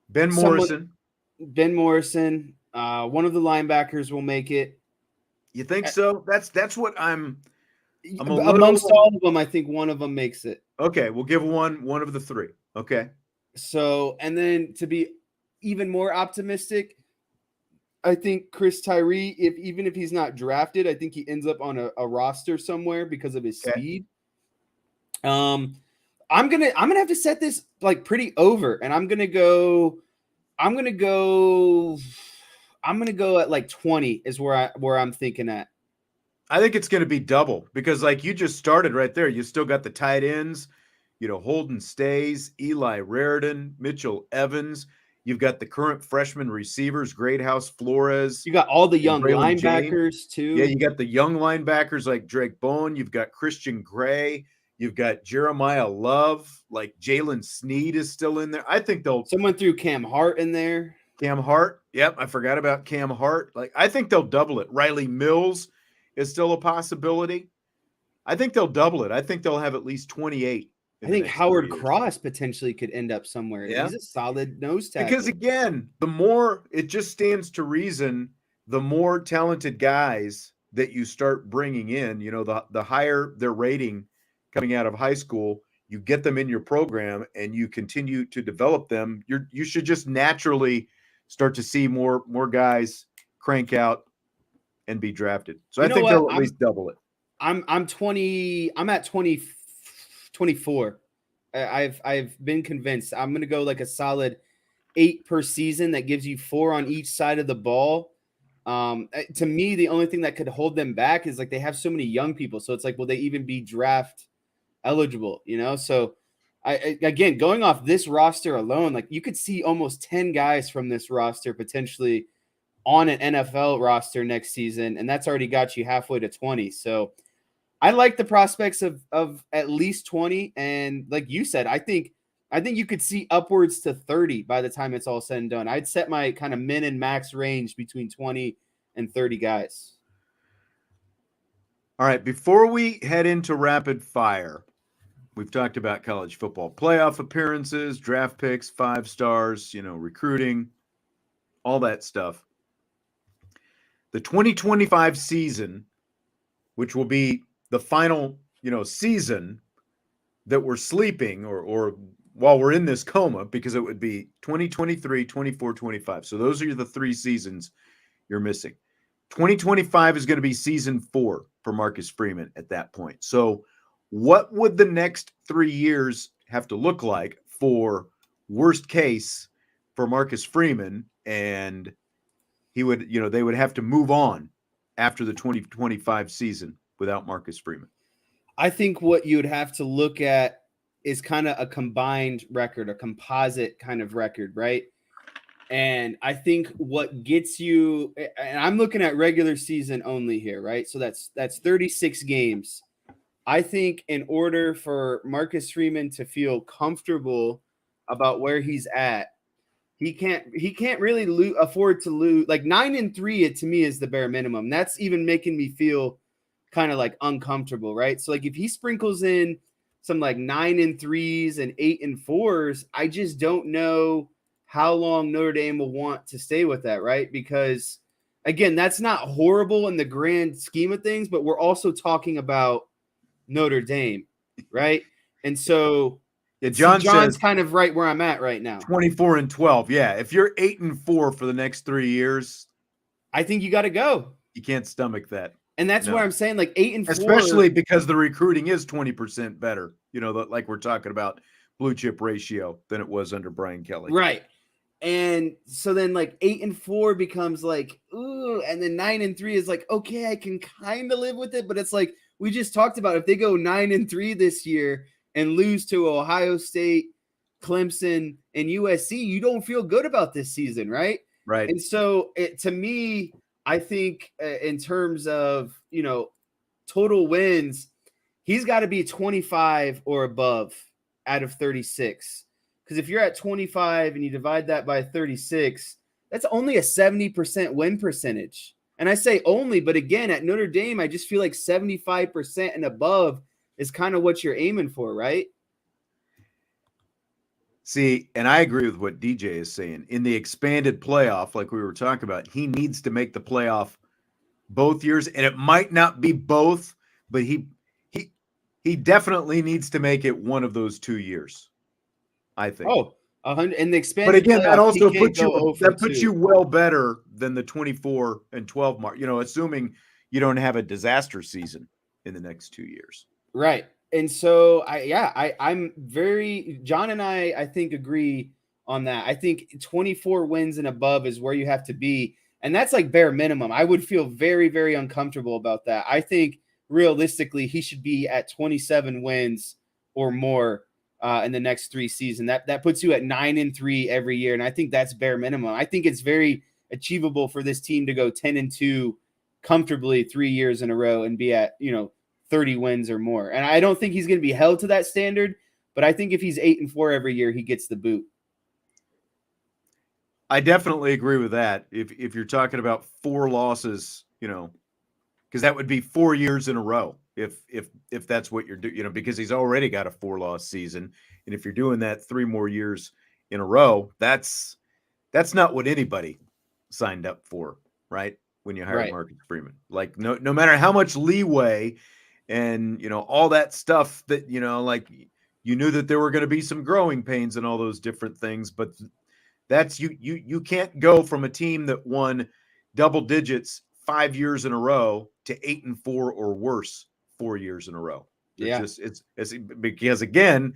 Ben Morrison. One of the linebackers will make it. You think so? That's what I'm amongst all of them, I think one of them makes it. Okay, we'll give one of the 3. Okay. So, and then to be even more optimistic, I think Chris Tyree, even if he's not drafted, I think he ends up on a roster somewhere because of his speed. I'm gonna have to set this like pretty over, and I'm gonna go at like 20 is where I'm thinking at. I think it's going to be double because, like, you just started right there. You still got the tight ends, Holden Stays, Eli Raridan, Mitchell Evans. You've got the current freshman receivers, Greathouse Flores. You got all the young linebackers too. Yeah, you got the young linebackers like Drake Bowen. You've got Christian Gray. You've got Jeremiah Love. Like Jalen Sneed is still in there. I think someone threw Cam Hart in there. Cam Hart. Yep, I forgot about Cam Hart. Like, I think they'll double it. Riley Mills is still a possibility. I think they'll double it. I think they'll have at least 28. I think Howard Cross potentially could end up somewhere. Yeah. He's a solid nose tackle. Because again, the more it just stands to reason, the more talented guys that you start bringing in, the higher their rating coming out of high school, you get them in your program and you continue to develop them. You should just naturally start to see more guys crank out and be drafted. So I think they'll at least double it. I'm at 24. I've been convinced. I'm going to go like a solid 8 per season. That gives you 4 on each side of the ball. To me, the only thing that could hold them back is like they have so many young people. So it's like, will they even be draft eligible? So again, going off this roster alone, like you could see almost 10 guys from this roster potentially on an NFL roster next season, and that's already got you halfway to 20. So I like the prospects of at least 20, and like you said, I think you could see upwards to 30 by the time it's all said and done. I'd set my kind of min and max range between 20 and 30 guys. All right, before we head into rapid fire, we've talked about college football playoff appearances, draft picks, 5 stars, recruiting, all that stuff. The 2025 season, which will be the final, season that we're sleeping or while we're in this coma, because it would be 2023, 24, 25. So those are the 3 seasons you're missing. 2025 is going to be season 4 for Marcus Freeman at that point. So what would the next 3 years have to look like for worst case for Marcus Freeman? And he would, they would have to move on after the 2025 season without Marcus Freeman. I think what you'd have to look at is kind of a combined record, a composite kind of record, right? And I think what gets you, and I'm looking at regular season only here, right? So that's 36 games. I think in order for Marcus Freeman to feel comfortable about where he's at, he can't really afford to lose. Like 9-3, it to me is the bare minimum. That's even making me feel kind of like uncomfortable, right? So like if he sprinkles in some like 9-3s and 8-4s, I just don't know how long Notre Dame will want to stay with that, right? Because again, that's not horrible in the grand scheme of things, but we're also talking about Notre Dame, right? And so John's says, kind of right where I'm at right now. 24-12. Yeah. If you're 8-4 for the next 3 years, I think you got to go. You can't stomach that. And that's where I'm saying like 8-4. Especially because the recruiting is 20% better, like we're talking about blue chip ratio than it was under Brian Kelly. Right. And so then like 8-4 becomes like, ooh, and then 9-3 is like, okay, I can kind of live with it. But it's like we just talked about, if they go 9-3 this year and lose to Ohio State, Clemson, and USC, you don't feel good about this season, right? Right. And so to me, I think in terms of, total wins, he's got to be 25 or above out of 36. Because if you're at 25 and you divide that by 36, that's only a 70% win percentage. And I say only, but again, at Notre Dame, I just feel like 75% and above is kind of what you're aiming for, right? See, and I agree with what DJ is saying. In the expanded playoff, like we were talking about, he needs to make the playoff both years, and it might not be both, but he definitely needs to make it one of those 2 years, I think. Oh, 100 in the expanded. But again, playoff, that also puts you well better than the 24-12 mark. Assuming you don't have a disaster season in the next 2 years. Right. And so I'm very, John and I think agree on that. I think 24 wins and above is where you have to be. And that's like bare minimum. I would feel very, very uncomfortable about that. I think realistically, he should be at 27 wins or more in the next 3 seasons. That puts you at 9-3 every year. And I think that's bare minimum. I think it's very achievable for this team to go 10-2 comfortably 3 years in a row and be at, 30 wins or more. And I don't think he's going to be held to that standard, but I think if he's 8-4 every year, he gets the boot. I definitely agree with that. If you're talking about 4 losses, because that would be 4 years in a row. If that's what you're doing, because he's already got a 4-loss season, and if you're doing that 3 more years in a row, that's not what anybody signed up for, right? When you hired Marcus Freeman, like no matter how much leeway and all that stuff that like you knew that there were going to be some growing pains and all those different things, but that's you can't go from a team that won double digits 5 years in a row to 8-4 or worse 4 years in a row. It's because again,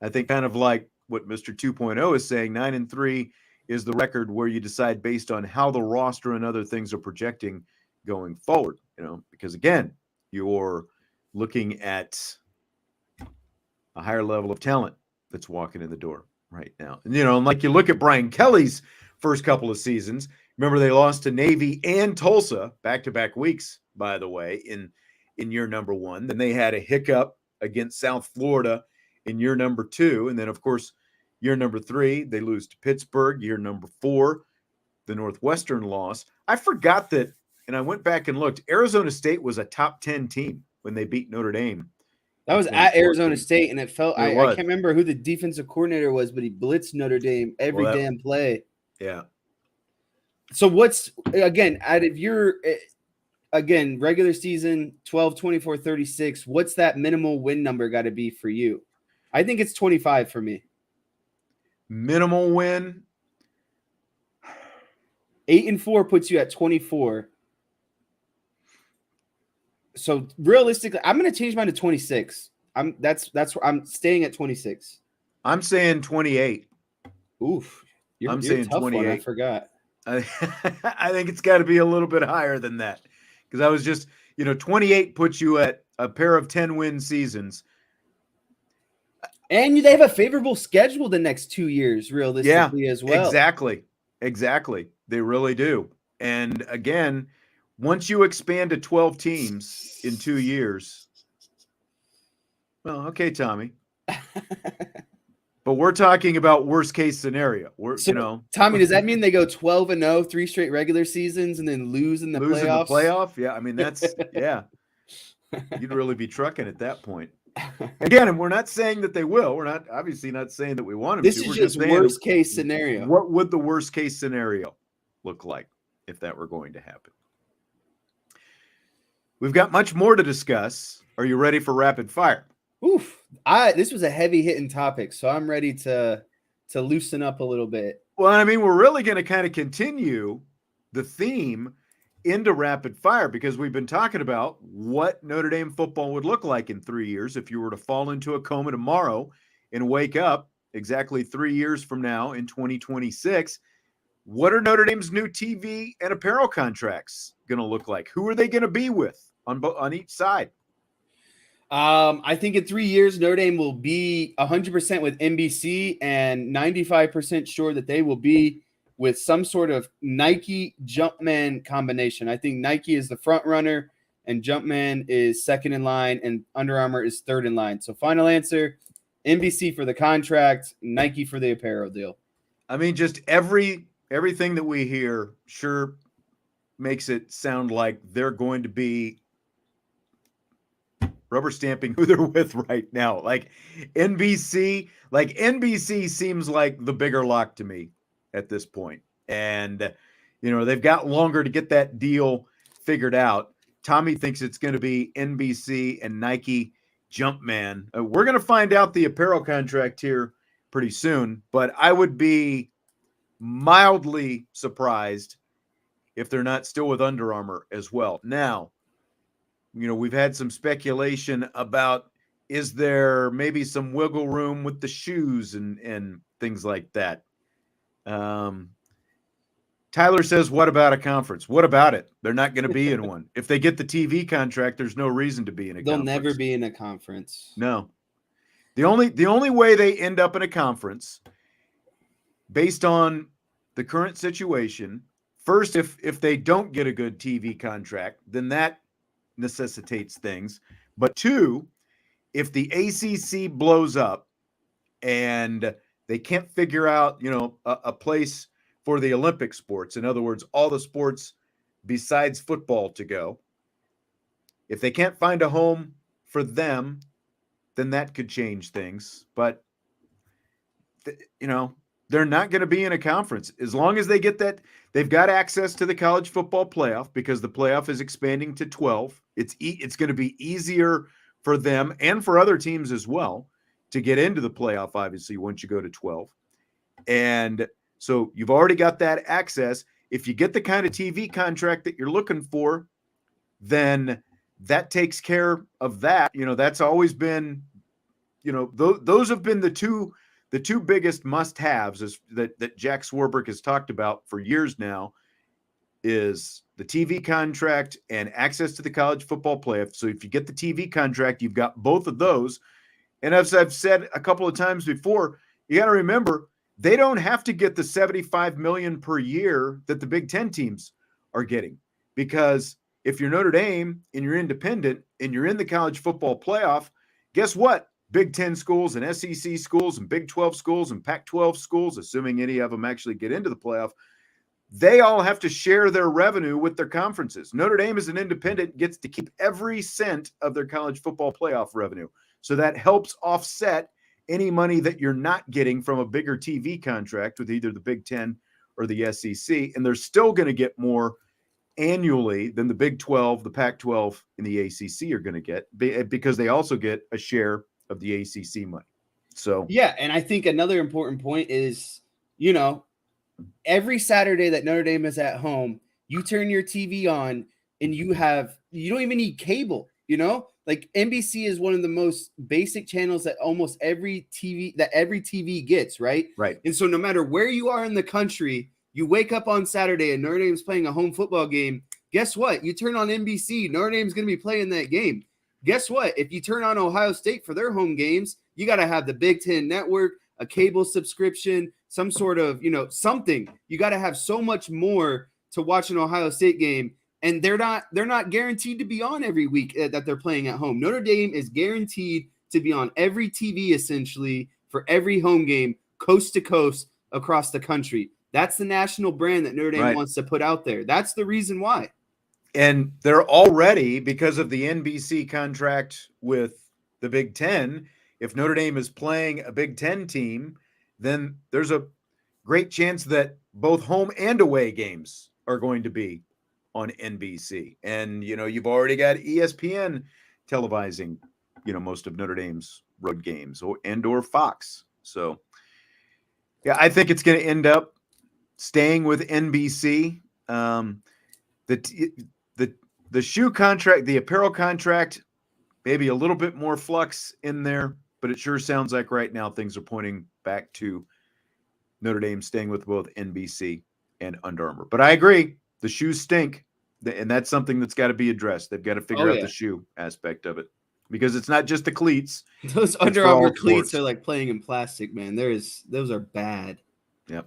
I think kind of like what Mr. 2.0 is saying, 9-3 is the record where you decide based on how the roster and other things are projecting going forward, because again, you're looking at a higher level of talent that's walking in the door right now. And like you look at Brian Kelly's first couple of seasons, remember they lost to Navy and Tulsa back-to-back weeks, by the way, in year number 1. Then they had a hiccup against South Florida in year number 2. And then, of course, year number 3, they lose to Pittsburgh. Year number 4, the Northwestern loss. I forgot that, and I went back and looked. Arizona State was a top 10 team when they beat Notre Dame. That was at Arizona State, and it felt I can't remember who the defensive coordinator was, but he blitzed Notre Dame every damn play. Yeah. So what's, again, out of your regular season 12, 24, 36, what's that minimal win number got to be for you? I think it's 25 for me. Minimal win. 8-4 puts you at 24. So realistically, I'm going to change mine to 26. That's where I'm staying at 26. I'm saying 28. Oof. I'm saying 28. I forgot. I think it's got to be a little bit higher than that, because I was just, 28 puts you at a pair of 10-win seasons. And they have a favorable schedule the next 2 years, realistically, as well. Exactly. They really do. And again, once you expand to 12 teams in 2 years, well, okay, Tommy. But we're talking about worst case scenario. Tommy, does that mean they go 12-0, 3 straight regular seasons, and then lose in the playoffs? Yeah, I mean that's You'd really be trucking at that point. Again, and we're not saying that they will. We're not obviously not saying that we want them to. This is just worst case scenario. What would the worst case scenario look like if that were going to happen? We've got much more to discuss. Are you ready for rapid fire? Oof. This was a heavy hitting topic, so I'm ready to loosen up a little bit. Well, I mean, we're really going to kind of continue the theme into rapid fire, because we've been talking about what Notre Dame football would look like in 3 years if you were to fall into a coma tomorrow and wake up exactly 3 years from now in 2026. What are Notre Dame's new TV and apparel contracts going to look like? Who are they going to be with on each side? I think in 3 years, Notre Dame will be 100% with NBC and 95% sure that they will be with some sort of Nike Jumpman combination. I think Nike is the front runner and Jumpman is second in line and Under Armour is third in line. So final answer, NBC for the contract, Nike for the apparel deal. I mean, just everything that we hear sure makes it sound like they're going to be rubber stamping who they're with right now. Like NBC seems like the bigger lock to me at this point. And, they've got longer to get that deal figured out. Tommy thinks it's going to be NBC and Nike Jumpman. We're going to find out the apparel contract here pretty soon, but I would be mildly surprised if they're not still with Under Armour as well. Now, we've had some speculation about, is there maybe some wiggle room with the shoes and things like that? Tyler says, what about a conference? What about it? They're not going to be in one. If they get the TV contract, there's no reason to be in a conference. They'll never be in a conference. No. The only way they end up in a conference, based on the current situation, first, if they don't get a good TV contract, then that necessitates things. But 2, if the ACC blows up and they can't figure out, a place for the Olympic sports, in other words, all the sports besides football to go, if they can't find a home for them, then that could change things. But, they're not going to be in a conference. As long as they get that, they've got access to the college football playoff because the playoff is expanding to 12. It's going to be easier for them and for other teams as well to get into the playoff, obviously, once you go to 12. And so you've already got that access. If you get the kind of TV contract that you're looking for, then that takes care of that. That's always been, those have been the two the two biggest must-haves is that Jack Swarbrick has talked about for years now is the TV contract and access to the college football playoff. So if you get the TV contract, you've got both of those. And as I've said a couple of times before, you got to remember they don't have to get the $75 million per year that the Big Ten teams are getting, because if you're Notre Dame and you're independent and you're in the college football playoff, guess what? Big Ten schools and SEC schools and Big 12 schools and Pac-12 schools, assuming any of them actually get into the playoff, they all have to share their revenue with their conferences. Notre Dame as an independent gets to keep every cent of their college football playoff revenue. So that helps offset any money that you're not getting from a bigger TV contract with either the Big Ten or the SEC. And they're still going to get more annually than the Big 12, the Pac-12, and the ACC are going to get, because they also get a share of the ACC money. So yeah, and I think another important point is, every Saturday that Notre Dame is at home, you turn your TV on and you don't even need cable, like NBC is one of the most basic channels that almost every TV gets, right? Right. And so no matter where you are in the country, you wake up on Saturday and Notre Dame's playing a home football game. Guess what? You turn on NBC, Notre Dame's going to be playing that game. Guess what? If you turn on Ohio State for their home games, you got to have the Big Ten Network, a cable subscription, some sort of, something. You got to have so much more to watch an Ohio State game. And they're not guaranteed to be on every week that they're playing at home. Notre Dame is guaranteed to be on every TV essentially for every home game, coast to coast across the country. That's the national brand that Notre Dame wants to put out there. That's the reason why. And they're already, because of the NBC contract with the Big Ten, if Notre Dame is playing a Big Ten team, then there's a great chance that both home and away games are going to be on NBC. And, you've already got ESPN televising, most of Notre Dame's road games or Fox. So, yeah, I think it's going to end up staying with NBC. The shoe contract, the apparel contract, maybe a little bit more flux in there, but it sure sounds like right now things are pointing back to Notre Dame staying with both NBC and Under Armour. But I agree, the shoes stink, and that's something that's got to be addressed. They've got to figure out the shoe aspect of it, because it's not just the cleats. Those Under Armour cleats are like playing in plastic, man. Those are bad. Yep.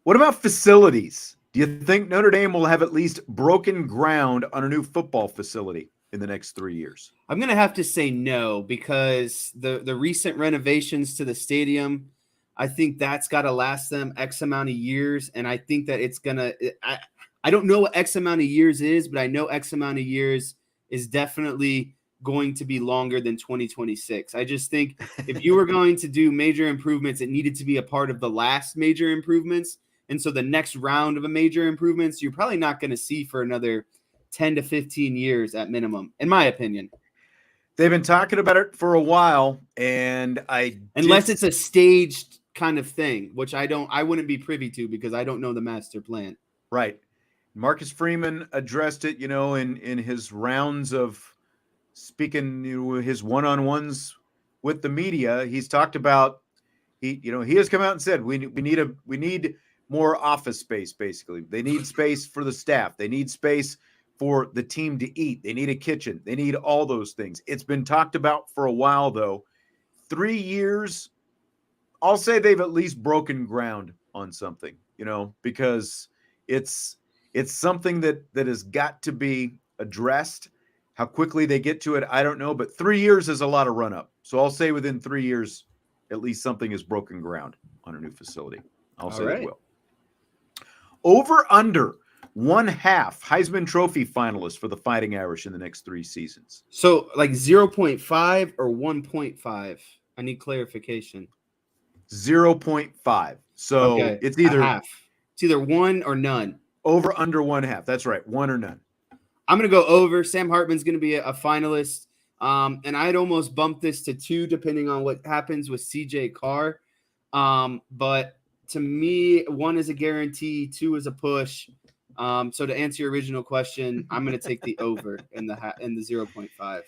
What about facilities? Do you think Notre Dame will have at least broken ground on a new football facility in the next 3 years? I'm going to have to say no, because the recent renovations to the stadium, I think that's got to last them X amount of years. And I think that it's going to – I don't know what X amount of years is, but I know X amount of years is definitely going to be longer than 2026. I just think if you were going to do major improvements, it needed to be a part of the last major improvements. And so the next round of a major improvements, you're probably not going to see for another 10 to 15 years at minimum, in my opinion. They've been talking about it for a while, and unless it's a staged kind of thing, which I wouldn't be privy to, because I don't know the master plan. Right. Marcus Freeman addressed it, in his rounds of speaking, his one-on-ones with the media. He's talked about, he has come out and said, we need more office space. Basically, they need space for the staff. They need space for the team to eat. They need a kitchen. They need all those things. It's been talked about for a while, though. 3 years, I'll say they've at least broken ground on something, because it's something that has got to be addressed. How quickly they get to it, I don't know, but 3 years is a lot of run up. So I'll say within 3 years, at least something is broken ground on a new facility. I'll say it will. Over under 1/2 Heisman Trophy finalists for the Fighting Irish in the next 3 seasons. So like 0.5 or 1.5? I need clarification. 0.5. So it's either half. It's either one or none. Over under 1/2. That's right. One or none. I'm going to go over. Sam Hartman's going to be a finalist. And I'd almost bump this to 2, depending on what happens with CJ Carr. But to me, 1 is a guarantee, 2 is a push. So to answer your original question, I'm going to take the over in the 0.5.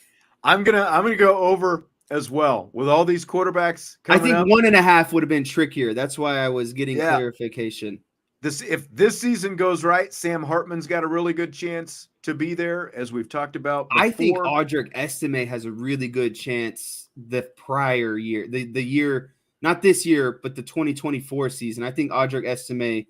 I'm gonna go over as well. With all these quarterbacks I coming think up, 1.5 would have been trickier. That's why I was getting yeah. clarification. If this season goes right, Sam Hartman's got a really good chance to be there, as we've talked about before. I think Audric Estime has a really good chance the prior year, the year, not this year, but the 2024 season. I think Audric Estime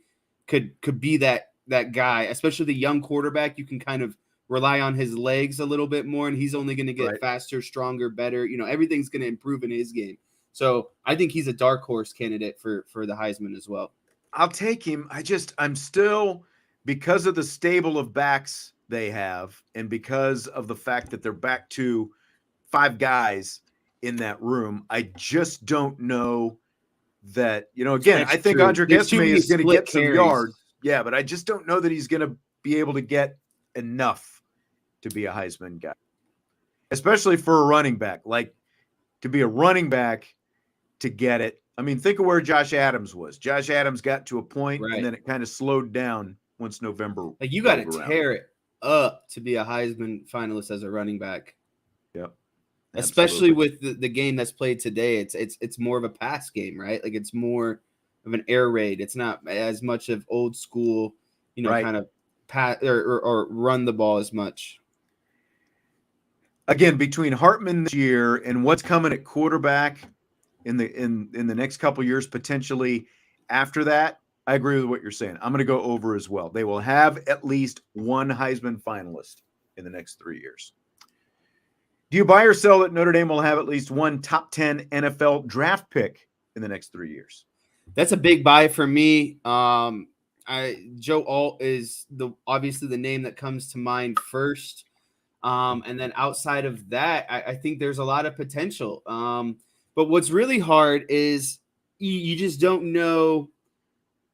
could be that guy, especially the young quarterback. You can kind of rely on his legs a little bit more, and he's only going to get faster, stronger, better. Everything's going to improve in his game. So I think he's a dark horse candidate for the Heisman as well. I'll take him. I'm still, because of the stable of backs they have, and because of the fact that they're back to 5 guys in that room, I just don't know that, again, That's I think true. Audric There's too Estime many is going to split get some carries. yards. Yeah, but I just don't know that he's going to be able to get enough to be a Heisman guy, especially for a running back. Like, to be a running back to get it. I mean, think of where Josh Adams was. Josh Adams got to a point, and then it kind of slowed down once November. Like, you got to tear it up to be a Heisman finalist as a running back. Yep. Especially with the game that's played today. It's more of a pass game, right? Like, it's more of an air raid. It's not as much of old school, kind of pass or run the ball as much. Again, between Hartman this year and what's coming at quarterback in the next couple of years, potentially after that, I agree with what you're saying. I'm going to go over as well. They will have at least one Heisman finalist in the next 3 years. Do you buy or sell that Notre Dame will have at least one top 10 NFL draft pick in the next 3 years? That's a big buy for me. Joe Alt is obviously the name that comes to mind first. And then outside of that, I think there's a lot of potential. But what's really hard is you just don't know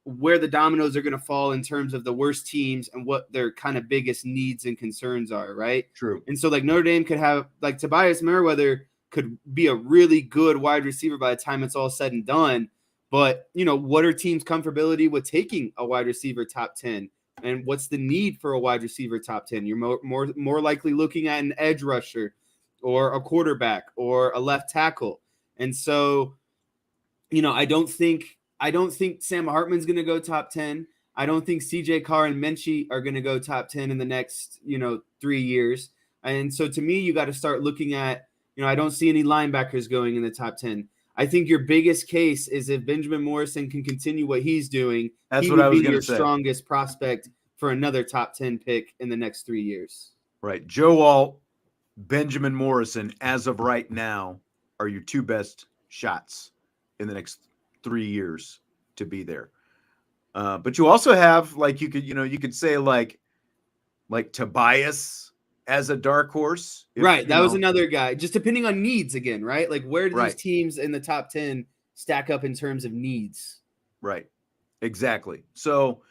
where the dominoes are going to fall in terms of the worst teams and what their kind of biggest needs and concerns are, right? True. And so, like, Notre Dame could have, like, Tobias Merriweather could be a really good wide receiver by the time it's all said and done. But, what are teams' comfortability with taking a wide receiver top 10? And what's the need for a wide receiver top 10? You're more likely looking at an edge rusher or a quarterback or a left tackle. And so, I don't think Sam Hartman's going to go top 10. I don't think CJ Carr and Menchie are going to go top 10 in the next, 3 years. And so to me, you got to start looking at, I don't see any linebackers going in the top 10. I think your biggest case is if Benjamin Morrison can continue what he's doing, he would be your strongest prospect for another top 10 pick in the next 3 years. Right. Joe Alt, Benjamin Morrison, as of right now, are your 2 best shots in the next 3 years to be there. But you also have, like, you could say like Tobias as a dark horse. Right. That was another guy, just depending on needs again, right? Like, where do these teams in the top 10 stack up in terms of needs? Right. Exactly. So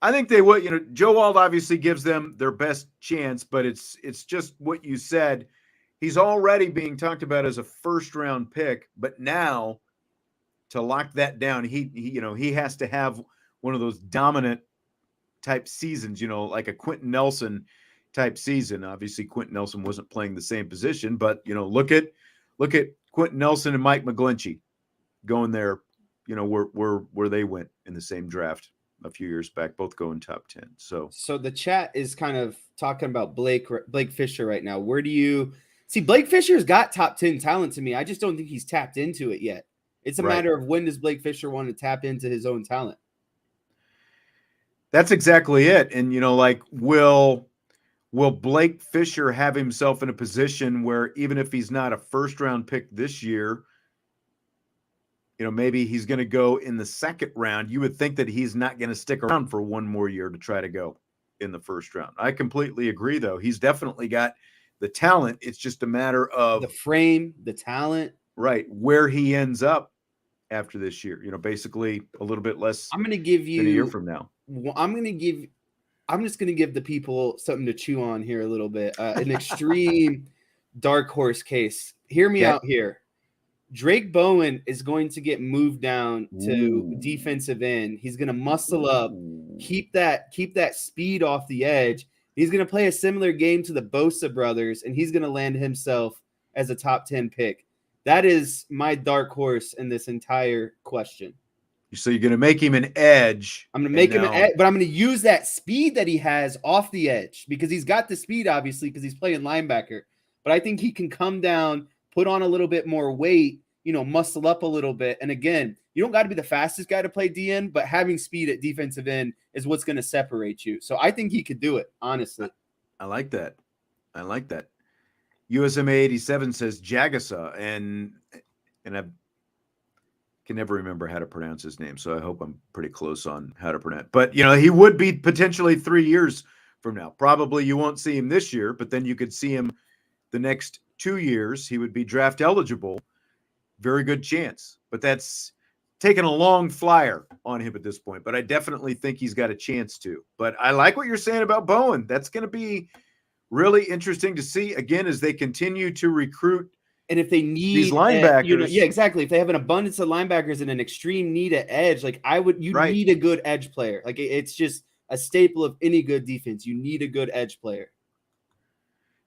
I think they would, Joe Alt obviously gives them their best chance, but it's just what you said. He's already being talked about as a first-round pick, but now to lock that down, he has to have one of those dominant type seasons, like a Quentin Nelson type season. Obviously, Quentin Nelson wasn't playing the same position, but look at Quentin Nelson and Mike McGlinchey going there, where they went in the same draft a few years back, both going top 10. So the chat is kind of talking about Blake Fisher right now. Where do you see Blake Fisher's got top 10 talent to me? I just don't think he's tapped into it yet. It's a matter of when does Blake Fisher want to tap into his own talent? That's exactly it. And, will Blake Fisher have himself in a position where even if he's not a first-round pick this year, maybe he's going to go in the second round. You would think that he's not going to stick around for one more year to try to go in the first round. I completely agree, though. He's definitely got the talent. It's just a matter of the frame, the talent. Right. Where he ends up after this year, basically a little bit less. I'm going to give you than a year from now. I'm just going to give the people something to chew on here a little bit. An extreme dark horse case. Hear me out here. Drake Bowen is going to get moved down to defensive end. He's going to muscle up, keep that speed off the edge. He's going to play a similar game to the Bosa brothers, and he's going to land himself as a top 10 pick. That is my dark horse in this entire question. So you're going to make him an edge. I'm going to make him an edge, but I'm going to use that speed that he has off the edge because he's got the speed, obviously, because he's playing linebacker. But I think he can come down, put on a little bit more weight, muscle up a little bit. And again, you don't got to be the fastest guy to play DN, but having speed at defensive end is what's going to separate you. So I think he could do it, honestly. I like that. USMA 87 says Jagasa, and I can never remember how to pronounce his name, so I hope I'm pretty close on how to pronounce. But he would be potentially 3 years from now. Probably you won't see him this year, but then you could see him the next 2 years. He would be draft eligible. Very good chance, but that's taking a long flyer on him at this point. But I definitely think he's got a chance to. But I like what you're saying about Bowen. That's going to be really interesting to see again as they continue to recruit. And if they need these linebackers, yeah, exactly. If they have an abundance of linebackers and an extreme need at edge, like need a good edge player. Like it's just a staple of any good defense. You need a good edge player.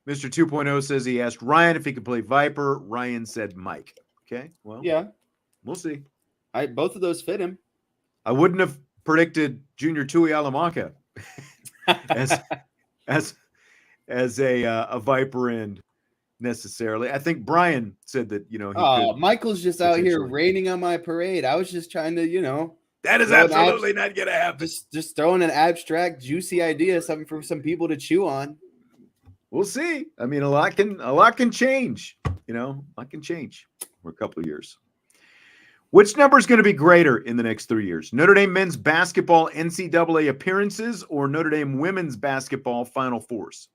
Mr. 2.0 says he asked Ryan if he could play Viper. Ryan said Mike. Okay, well, yeah, we'll see. Both of those fit him. I wouldn't have predicted Junior Tui Alamaka as a Viper end necessarily. I think Brian said that he could. Michael's just out here raining on my parade. I was just trying to that is absolutely not gonna happen. Just throwing an abstract juicy idea, something for some people to chew on. We'll see. I mean, a lot can change. A lot can change for a couple of years. Which number is going to be greater in the next 3 years? Notre Dame men's basketball NCAA appearances or Notre Dame women's basketball Final Fours?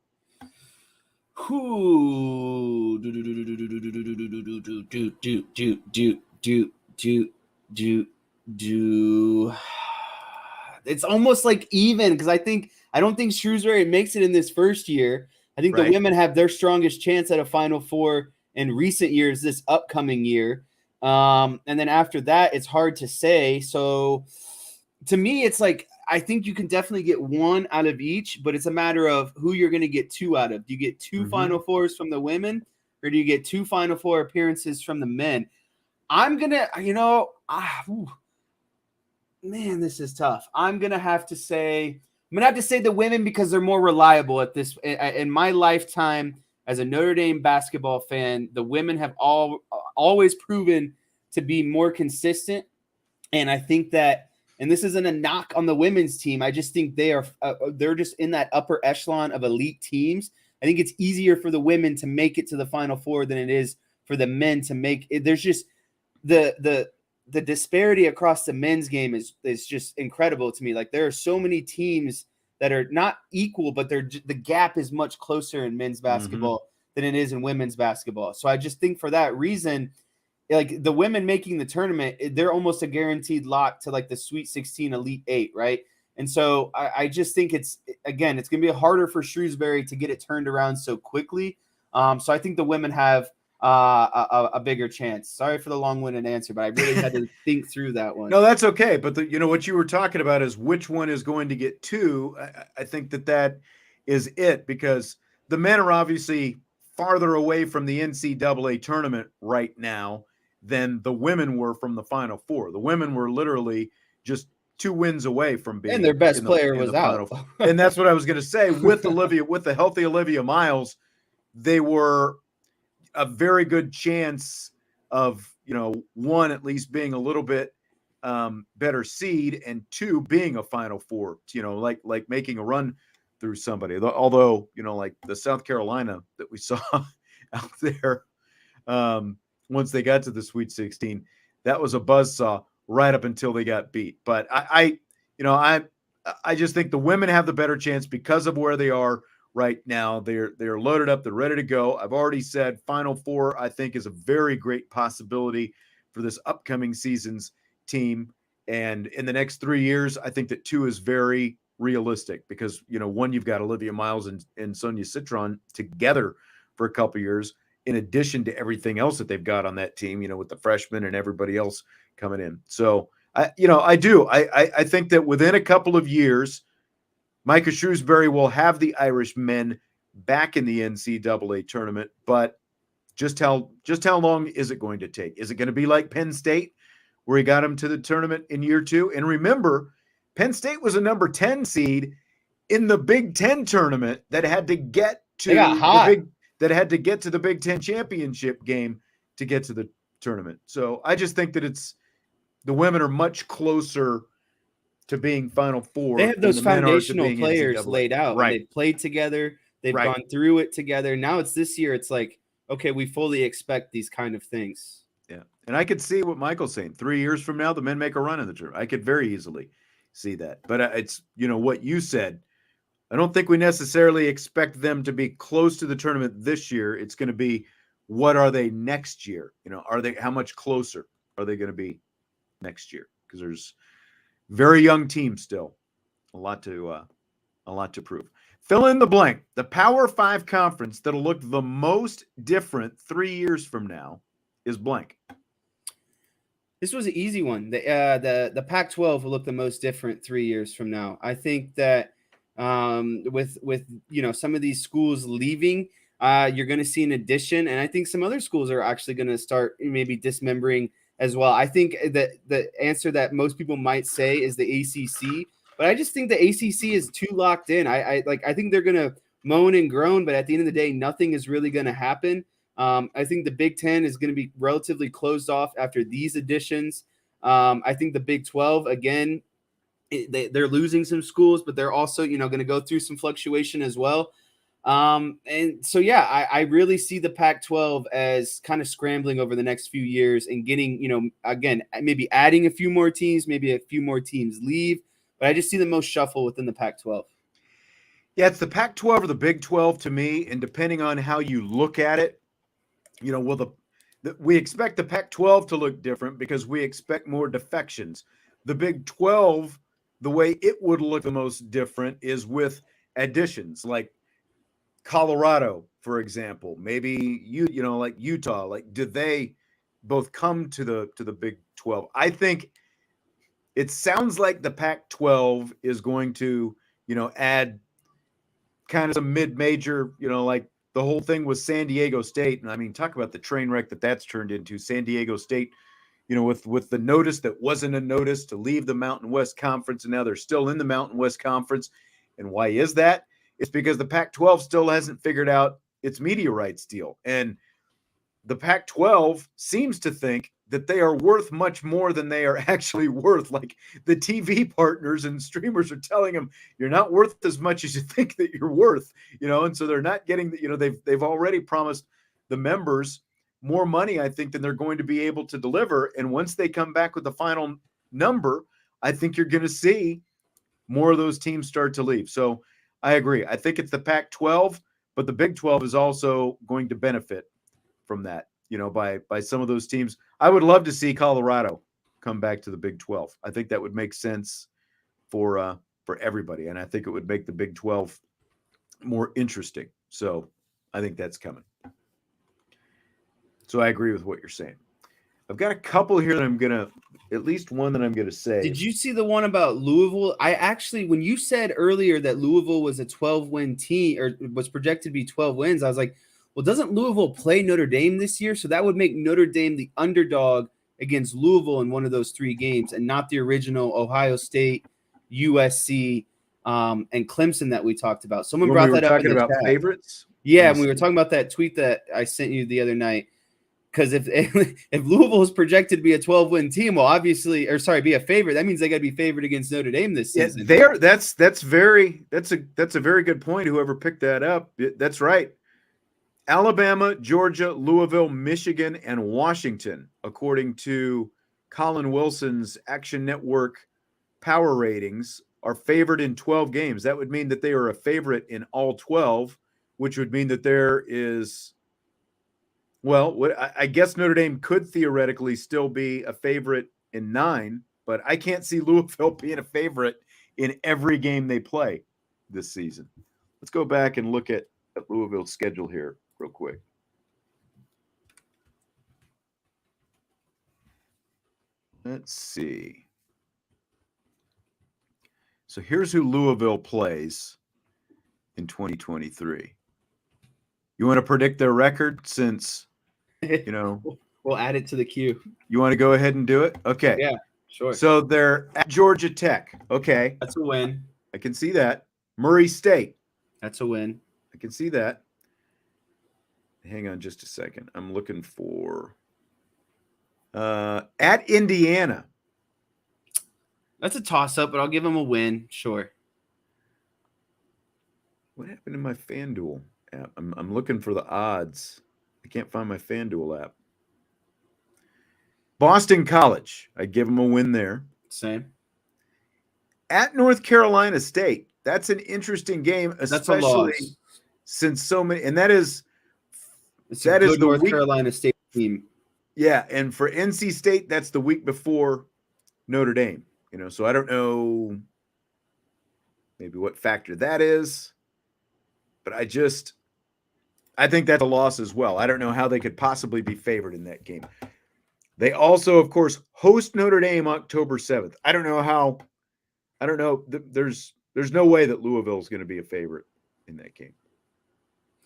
It's almost like even because I don't think Shrewsbury makes it in this first year. I think the women have their strongest chance at a Final Four in recent years this upcoming year. And then after that, it's hard to say. So to me, it's like I think you can definitely get one out of each, but it's a matter of who you're going to get two out of. Do you get two Final Fours from the women, or do you get two Final Four appearances from the men? I'm going to, man, this is tough. I'm going to have to say the women because they're more reliable at this. In my lifetime as a Notre Dame basketball fan, the women have always proven to be more consistent. And I think that, and this isn't a knock on the women's team, I just think they're just in that upper echelon of elite teams. I think it's easier for the women to make it to the Final Four than it is for the men to make it. There's just the disparity across the men's game is just incredible to me. Like there are so many teams that are not equal, but the gap is much closer in men's basketball than it is in women's basketball. So I just think for that reason, like the women making the tournament, they're almost a guaranteed lock to like the Sweet 16 Elite 8, right? And so I just think it's going to be harder for Shrewsbury to get it turned around so quickly. So I think the women have a bigger chance. Sorry for the long-winded answer, but I really had to think through that one. No, that's okay. But what you were talking about is which one is going to get two. I think that is it, because the men are obviously farther away from the NCAA tournament right now than the women were from the Final Four. The women were literally just 2 wins away from being, and their best player was out. And that's what I was going to say. With the healthy Olivia Miles, they were a very good chance of, one, at least being a little bit better seed, and 2, being a Final Four, like making a run through somebody. Although, like the South Carolina that we saw out there, once they got to the Sweet 16, that was a buzzsaw right up until they got beat. But I just think the women have the better chance because of where they are right now. They're loaded up. They're ready to go. I've already said Final Four, I think, is a very great possibility for this upcoming season's team. And in the next 3 years, I think that 2 is very realistic because, one, you've got Olivia Miles and Sonia Citron together for a couple years, in addition to everything else that they've got on that team, with the freshmen and everybody else coming in. So, I think that within a couple of years, Micah Shrewsbury will have the Irish men back in the NCAA tournament, but Just how long is it going to take? Is it going to be like Penn State, where he got them to the tournament in year 2? And remember, Penn State was a number 10 seed in the Big Ten tournament that had to get to They got hot. the Big Ten championship game to get to the tournament. So I just think that the women are much closer to being Final Four. They have those than the men are to foundational being players NCAA. laid out, and Right. they've played together. They've Right. gone through it together. Now it's this year. It's like, okay, we fully expect these kind of things. Yeah. And I could see what Michael's saying. 3 years from now, the men make a run in the tournament. I could very easily see that. But it's, what you said. I don't think we necessarily expect them to be close to the tournament this year. It's going to be, what are they next year? How much closer are they going to be next year? Because there's very young teams still, a lot to prove. Fill in the blank. The Power 5 conference that'll look the most different 3 years from now is blank. This was an easy one. The Pac-12 will look the most different 3 years from now. I think that with some of these schools leaving, you're going to see an addition, and I think some other schools are actually going to start maybe dismembering as well. I think that the answer that most people might say is the ACC, but I just think the ACC is too locked in. I think they're going to moan and groan, but at the end of the day, nothing is really going to happen. I think the Big Ten is going to be relatively closed off after these additions. I think the Big 12, again, they're losing some schools, but they're also, going to go through some fluctuation as well. And so, I really see the Pac-12 as kind of scrambling over the next few years and getting, again, maybe adding a few more teams, maybe a few more teams leave, but I just see the most shuffle within the Pac-12. Yeah, it's the Pac-12 or the Big 12 to me, and depending on how you look at it, we expect the Pac-12 to look different because we expect more defections. The Big 12, the way it would look the most different is with additions, like Colorado, for example. Maybe like Utah. Like, did they both come to the Big 12? I think it sounds like the Pac-12 is going to, add kind of some mid-major, like the whole thing with San Diego State. And I mean, talk about the train wreck that's turned into. San Diego State, with the notice that wasn't a notice to leave the Mountain West Conference, and now they're still in the Mountain West Conference. And why is that? It's because the Pac-12 still hasn't figured out its media rights deal. And the Pac-12 seems to think that they are worth much more than they are actually worth. Like, the TV partners and streamers are telling them, you're not worth as much as you think that you're worth, and so they're not getting they've already promised the members more money, I think, than they're going to be able to deliver. And once they come back with the final number, I think you're going to see more of those teams start to leave. So I agree. I think it's the Pac-12, but the Big 12 is also going to benefit from that, by some of those teams. I would love to see Colorado come back to the Big 12. I think that would make sense for everybody, and I think it would make the Big 12 more interesting. So I think that's coming. So I agree with what you're saying. I've got a couple here that at least one that I'm going to say. Did you see the one about Louisville? I actually, when you said earlier that Louisville was a 12-win team or was projected to be 12 wins, I was like, well, doesn't Louisville play Notre Dame this year? So that would make Notre Dame the underdog against Louisville in one of those 3 games and not the original Ohio State, USC, and Clemson that we talked about. Someone brought that up in the chat. Favorites? Yeah, and we were talking about that tweet that I sent you the other night. Because if Louisville is projected to be a 12-win team, well, obviously, be a favorite. That means they got to be favored against Notre Dame this season. Yeah, that's a very good point. Whoever picked that up, that's right. Alabama, Georgia, Louisville, Michigan, and Washington, according to Colin Wilson's Action Network power ratings, are favored in 12 games. That would mean that they are a favorite in all 12, which would mean that there is, I guess Notre Dame could theoretically still be a favorite in 9, but I can't see Louisville being a favorite in every game they play this season. Let's go back and look at Louisville's schedule here real quick. Let's see. So here's who Louisville plays in 2023. You want to predict their record since You know, We'll add it to the queue. you want to go ahead and do it? Okay. Yeah, sure. So they're at Georgia Tech. Okay. That's a win. I can see that. Murray State. That's a win. I can see that. Hang on just a second. I'm looking for at Indiana. That's a toss-up, but I'll give them a win. Sure. What happened to my FanDuel app? I'm looking for the odds. I can't find my FanDuel app. Boston College. I give them a win there. Same. At North Carolina State. That's an interesting game, especially since so many. And that is the North Carolina State team. Yeah, and for NC State, that's the week before Notre Dame. You know, so I don't know maybe what factor that is, but I think that's a loss as well. I don't know how they could possibly be favored in that game. They also, of course, host Notre Dame October 7th. I don't know. There's no way that Louisville is going to be a favorite in that game.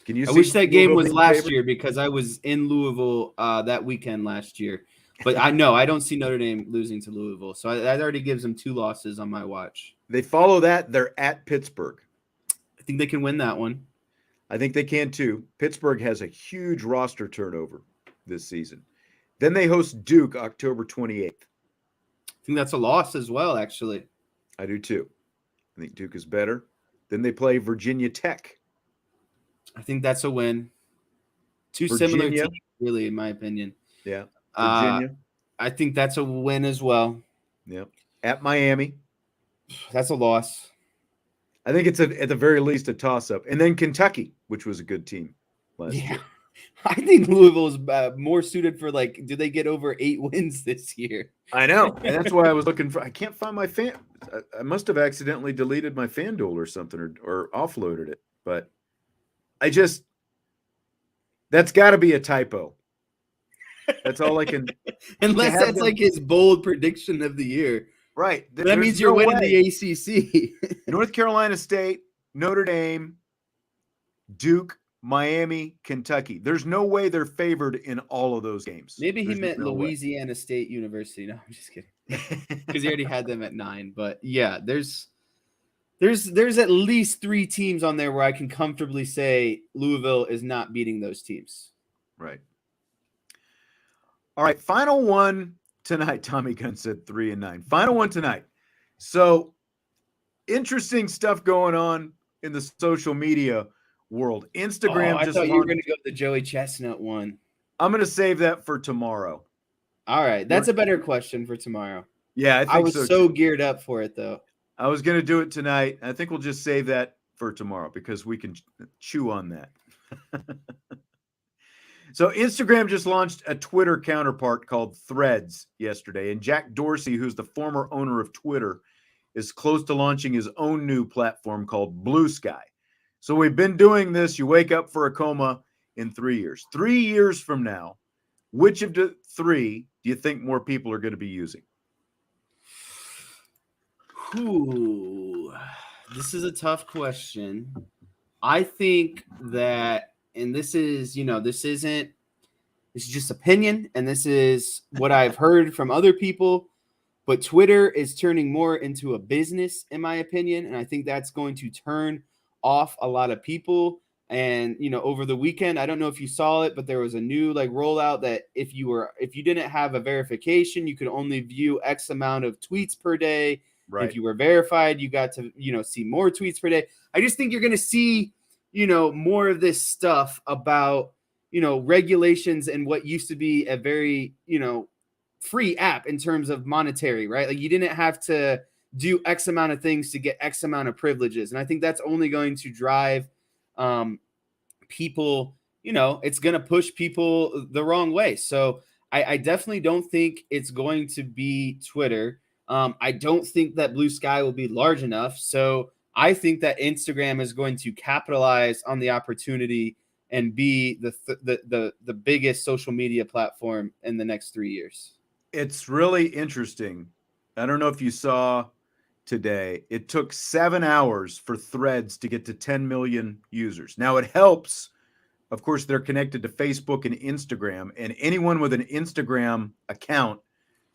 Can you? I wish that game was last year because I was in Louisville that weekend last year. But I don't see Notre Dame losing to Louisville. So that already gives them 2 losses on my watch. They follow that. They're at Pittsburgh. I think they can win that one. I think they can too. Pittsburgh has a huge roster turnover this season. Then they host Duke October 28th. I think that's a loss as well, actually. I do too. I think Duke is better. Then they play Virginia Tech. I think that's a win. Two similar teams, really, in my opinion. Yeah. Virginia. I think that's a win as well. Yep. At Miami. That's a loss. I think it's at the very least a toss-up. And then Kentucky, which was a good team last year. I think Louisville is more suited for, do they get over 8 wins this year? I know. And that's why I was looking for – I can't find my I must have accidentally deleted my FanDuel or something or offloaded it. But that's got to be a typo. That's all I can – Unless that's his bold prediction of the year. Right. That means you're winning the ACC. North Carolina State, Notre Dame, Duke, Miami, Kentucky. There's no way they're favored in all of those games. Maybe he meant Louisiana State University. No, I'm just kidding. Because he already had them at 9. But yeah, there's at least 3 teams on there where I can comfortably say Louisville is not beating those teams. Right. All right, final one tonight. Tommy Gunn said 3 and 9. Final one tonight. So interesting stuff going on in the social media world. Instagram. I thought you were going to go with the Joey Chestnut one. I'm going to save that for tomorrow. All right, that's a better question for tomorrow. Yeah, I was so geared up for it though. I was going to do it tonight. I think we'll just save that for tomorrow because we can chew on that. So Instagram just launched a Twitter counterpart called Threads yesterday, and Jack Dorsey, who's the former owner of Twitter, is close to launching his own new platform called Blue Sky. So we've been doing this. You wake up for a coma in 3 years. 3 years from now, which of the 3 do you think more people are going to be using? Ooh, this is a tough question. I think that, and this is just opinion, and this is what I've heard from other people, but Twitter is turning more into a business, in my opinion, and I think that's going to turn off a lot of people. And over the weekend, I don't know if you saw it, but there was a new rollout that if you didn't have a verification, you could only view X amount of tweets per day. Right. If you were verified, you got to see more tweets per day. I just think you're going to see more of this stuff about regulations and what used to be a very free app in terms of monetary, right? Like you didn't have to do X amount of things to get X amount of privileges, and I think that's only going to drive people, it's going to push people the wrong way. So I definitely don't think it's going to be Twitter. I don't think that Blue Sky will be large enough. So I think that Instagram is going to capitalize on the opportunity and be the biggest social media platform in the next 3 years. It's really interesting. I don't know if you saw today, it took 7 hours for Threads to get to 10 million users. Now it helps of course, they're connected to Facebook and Instagram, and anyone with an Instagram account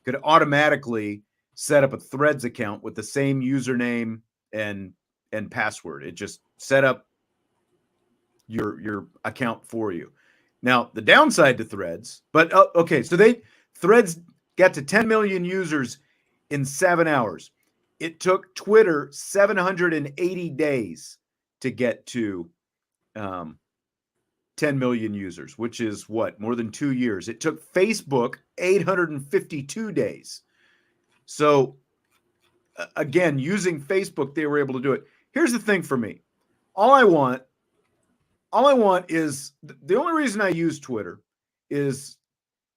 could automatically set up a Threads account with the same username and password. It just set up your account for you. Now, the downside to Threads, but okay, so Threads got to 10 million users in 7 hours. It took Twitter 780 days to get to 10 million users, which is what, more than 2 years. It took Facebook 852 days. So again, using Facebook, they were able to do it. Here's the thing for me. All I want is, the only reason I use Twitter is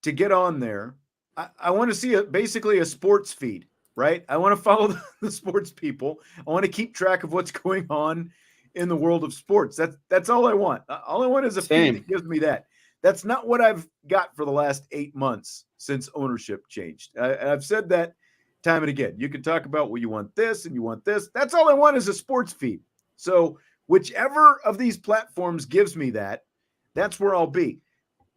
to get on there. I want to see basically a sports feed, right? I want to follow the sports people. I want to keep track of what's going on in the world of sports. That's all I want. All I want is a feed that gives me that. That's not what I've got for the last 8 months since ownership changed. I've said that time and again. You can talk about, well, you want this and you want this. That's all I want is a sports feed. So whichever of these platforms gives me that, that's where I'll be.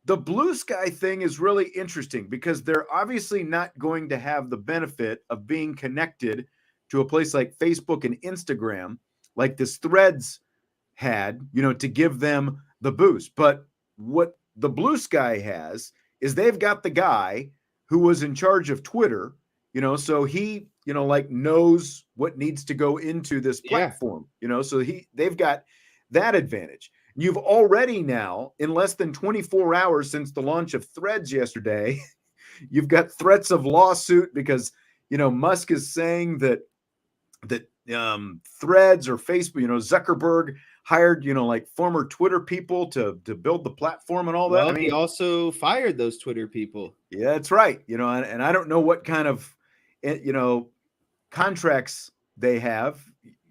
The Blue Sky thing is really interesting because they're obviously not going to have the benefit of being connected to a place like Facebook and Instagram, like this Threads had, to give them the boost. But what the Blue Sky has is they've got the guy who was in charge of Twitter, so he, knows what needs to go into this platform, so they've got that advantage. You've already now, in less than 24 hours since the launch of Threads yesterday, you've got threats of lawsuit because, Musk is saying that Threads or Facebook, Zuckerberg hired, like former Twitter people to build the platform and all that. Well, he also fired those Twitter people. Yeah, that's right. And I don't know what kind of, contracts they have,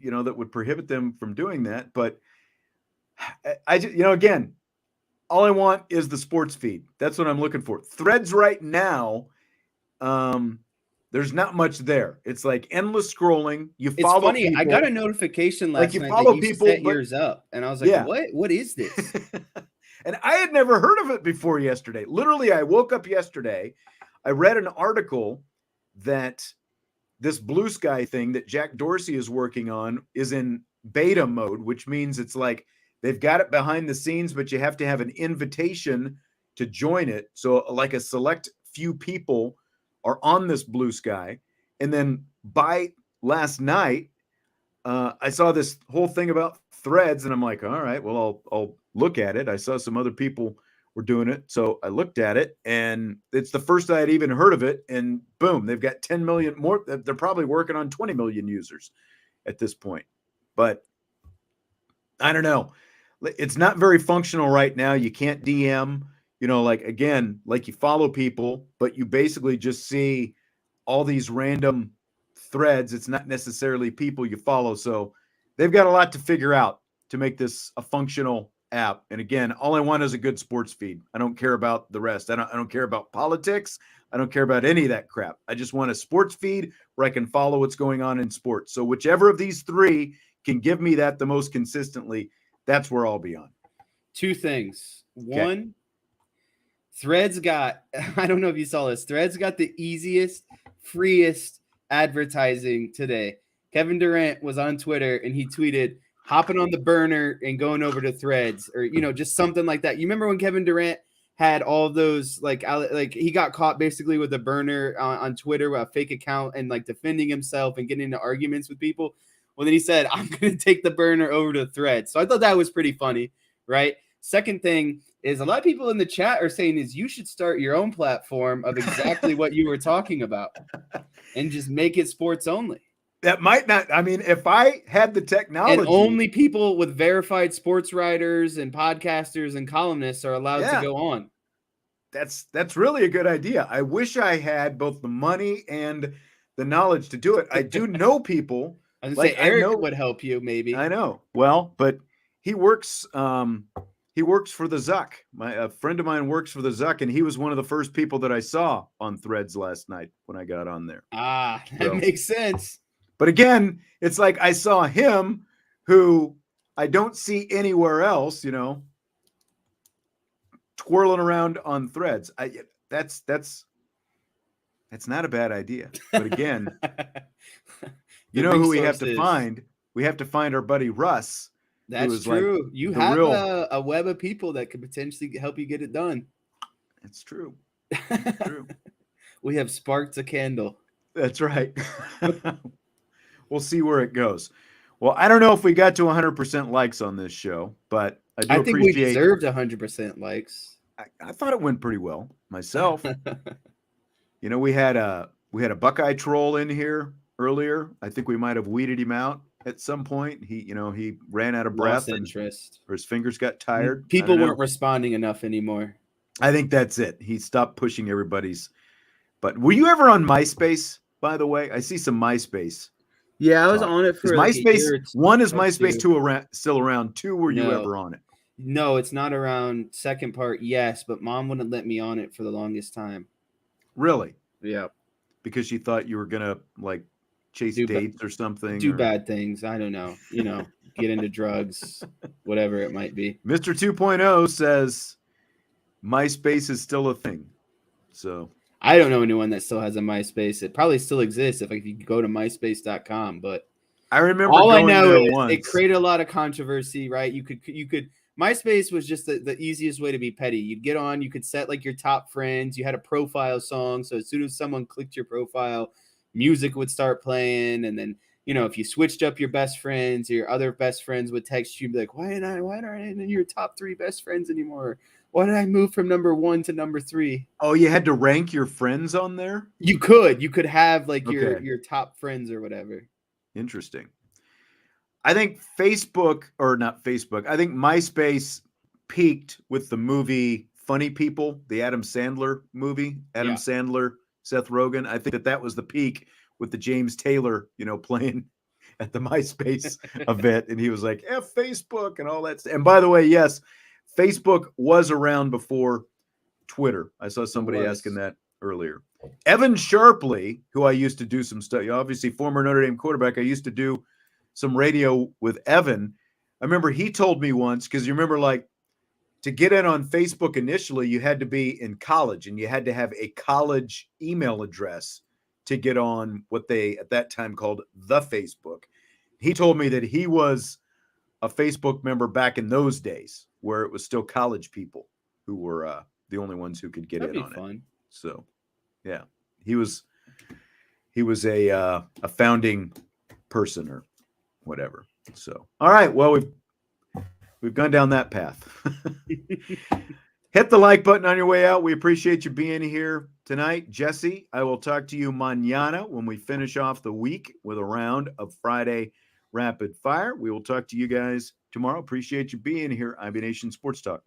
that would prohibit them from doing that. But I just, again, all I want is the sports feed. That's what I'm looking for. Threads right now, there's not much there. It's like endless scrolling. You follow. It's funny. People. I got a notification last night follow that you people, set yours up, and I was like, What is this? And I had never heard of it before yesterday. Literally, I woke up yesterday. I read an article that this Blue Sky thing that Jack Dorsey is working on is in beta mode, which means it's like they've got it behind the scenes, but you have to have an invitation to join it. So like a select few people are on this Blue Sky. And then by last night, I saw this whole thing about Threads, and I'm like, all right, well, I'll look at it. I saw some other people were doing it. So I looked at it, and it's the first I had even heard of it. And boom, they've got 10 million more. They're probably working on 20 million users at this point. But I don't know. It's not very functional right now. You can't DM, like you follow people, but you basically just see all these random threads. It's not necessarily people you follow. So they've got a lot to figure out to make this a functional app. And again, all I want is a good sports feed. I don't care about the rest. I don't care about politics. I don't care about any of that crap. I just want a sports feed where I can follow what's going on in sports. So whichever of these three can give me that the most consistently, that's where I'll be on. Two things. One, Threads got, I don't know if you saw this, Threads got the easiest, freest advertising today. Kevin Durant was on Twitter and he tweeted, hopping on the burner and going over to Threads, or, just something like that. You remember when Kevin Durant had all of those, like he got caught basically with a burner on Twitter with a fake account and like defending himself and getting into arguments with people? Well, then he said, I'm going to take the burner over to Threads. So I thought that was pretty funny, right? Second thing is a lot of people in the chat are saying is you should start your own platform of exactly what you were talking about and just make it sports only. That might not, if I had the technology. And only people with verified sports writers and podcasters and columnists are allowed to go on. That's really a good idea. I wish I had both the money and the knowledge to do it. I do know people. I was going to say Eric would help you, maybe. I know. Well, but he works for the Zuck. A friend of mine works for the Zuck, and he was one of the first people that I saw on Threads last night when I got on there. That makes sense. But again, it's like I saw him who I don't see anywhere else, squirreling around on threads. That's not a bad idea. But again, you The know who we have to resources. find? We have to find our buddy Russ. That's is like true. You the have real. a web of people that could potentially help you get it done. It's true. True. We have sparked a candle. That's right. We'll see where it goes. Well, I don't know if we got to 100% likes on this show, but I do I think we appreciate. deserved 100% likes. I thought it went pretty well myself. You know, we had a Buckeye troll in here earlier. I think we might have weeded him out at some point. He ran out of breath Lost interest. or his fingers got tired. People weren't responding enough anymore. I think that's it. He stopped pushing everybody's. But were you ever on MySpace, by the way? I see some MySpace. Yeah, I was on it for MySpace. Like a year one, is MySpace still around? Two, were you ever on it? No, it's not around. Second part, yes, but mom wouldn't let me on it for the longest time. Really? Yeah. Because she thought you were gonna like chase dates or something. Do bad things. I don't know. Get into drugs, whatever it might be. Mr. 2.0 says MySpace is still a thing. So I don't know anyone that still has a MySpace. It probably still exists if you go to myspace.com, but I remember all I know is once. it created a lot of controversy, right? You could MySpace was just the easiest way to be petty. You'd get on, you could set like your top friends, you had a profile song, so as soon as someone clicked your profile, music would start playing, and then if you switched up your best friends, your other best friends would text you, be like, why aren't I in your top 3 best friends anymore? Why did I move from number 1 to number 3? Oh, you had to rank your friends on there? You could have like your top friends or whatever. Interesting. I think I think MySpace peaked with the movie Funny People, the Adam Sandler movie. Sandler, Seth Rogen. I think that was the peak with the James Taylor, playing at the MySpace event. And he was like, F Facebook and all that stuff. And by the way, yes, Facebook was around before Twitter. I saw somebody asking that earlier. Evan Sharpley, who I used to do some stuff, obviously former Notre Dame quarterback, I used to do some radio with Evan. I remember he told me once, because you remember, like, to get in on Facebook initially, you had to be in college and you had to have a college email address to get on what they at that time called the Facebook. He told me that he was a Facebook member back in those days where it was still college people who were the only ones who could get in on it. So, yeah, he was a founding person or whatever. So, all right, well, we've gone down that path. Hit the like button on your way out. We appreciate you being here tonight. Jesse, I will talk to you mañana when we finish off the week with a round of Friday Rapid Fire. We will talk to you guys tomorrow. Appreciate you being here. IB Nation Sports Talk.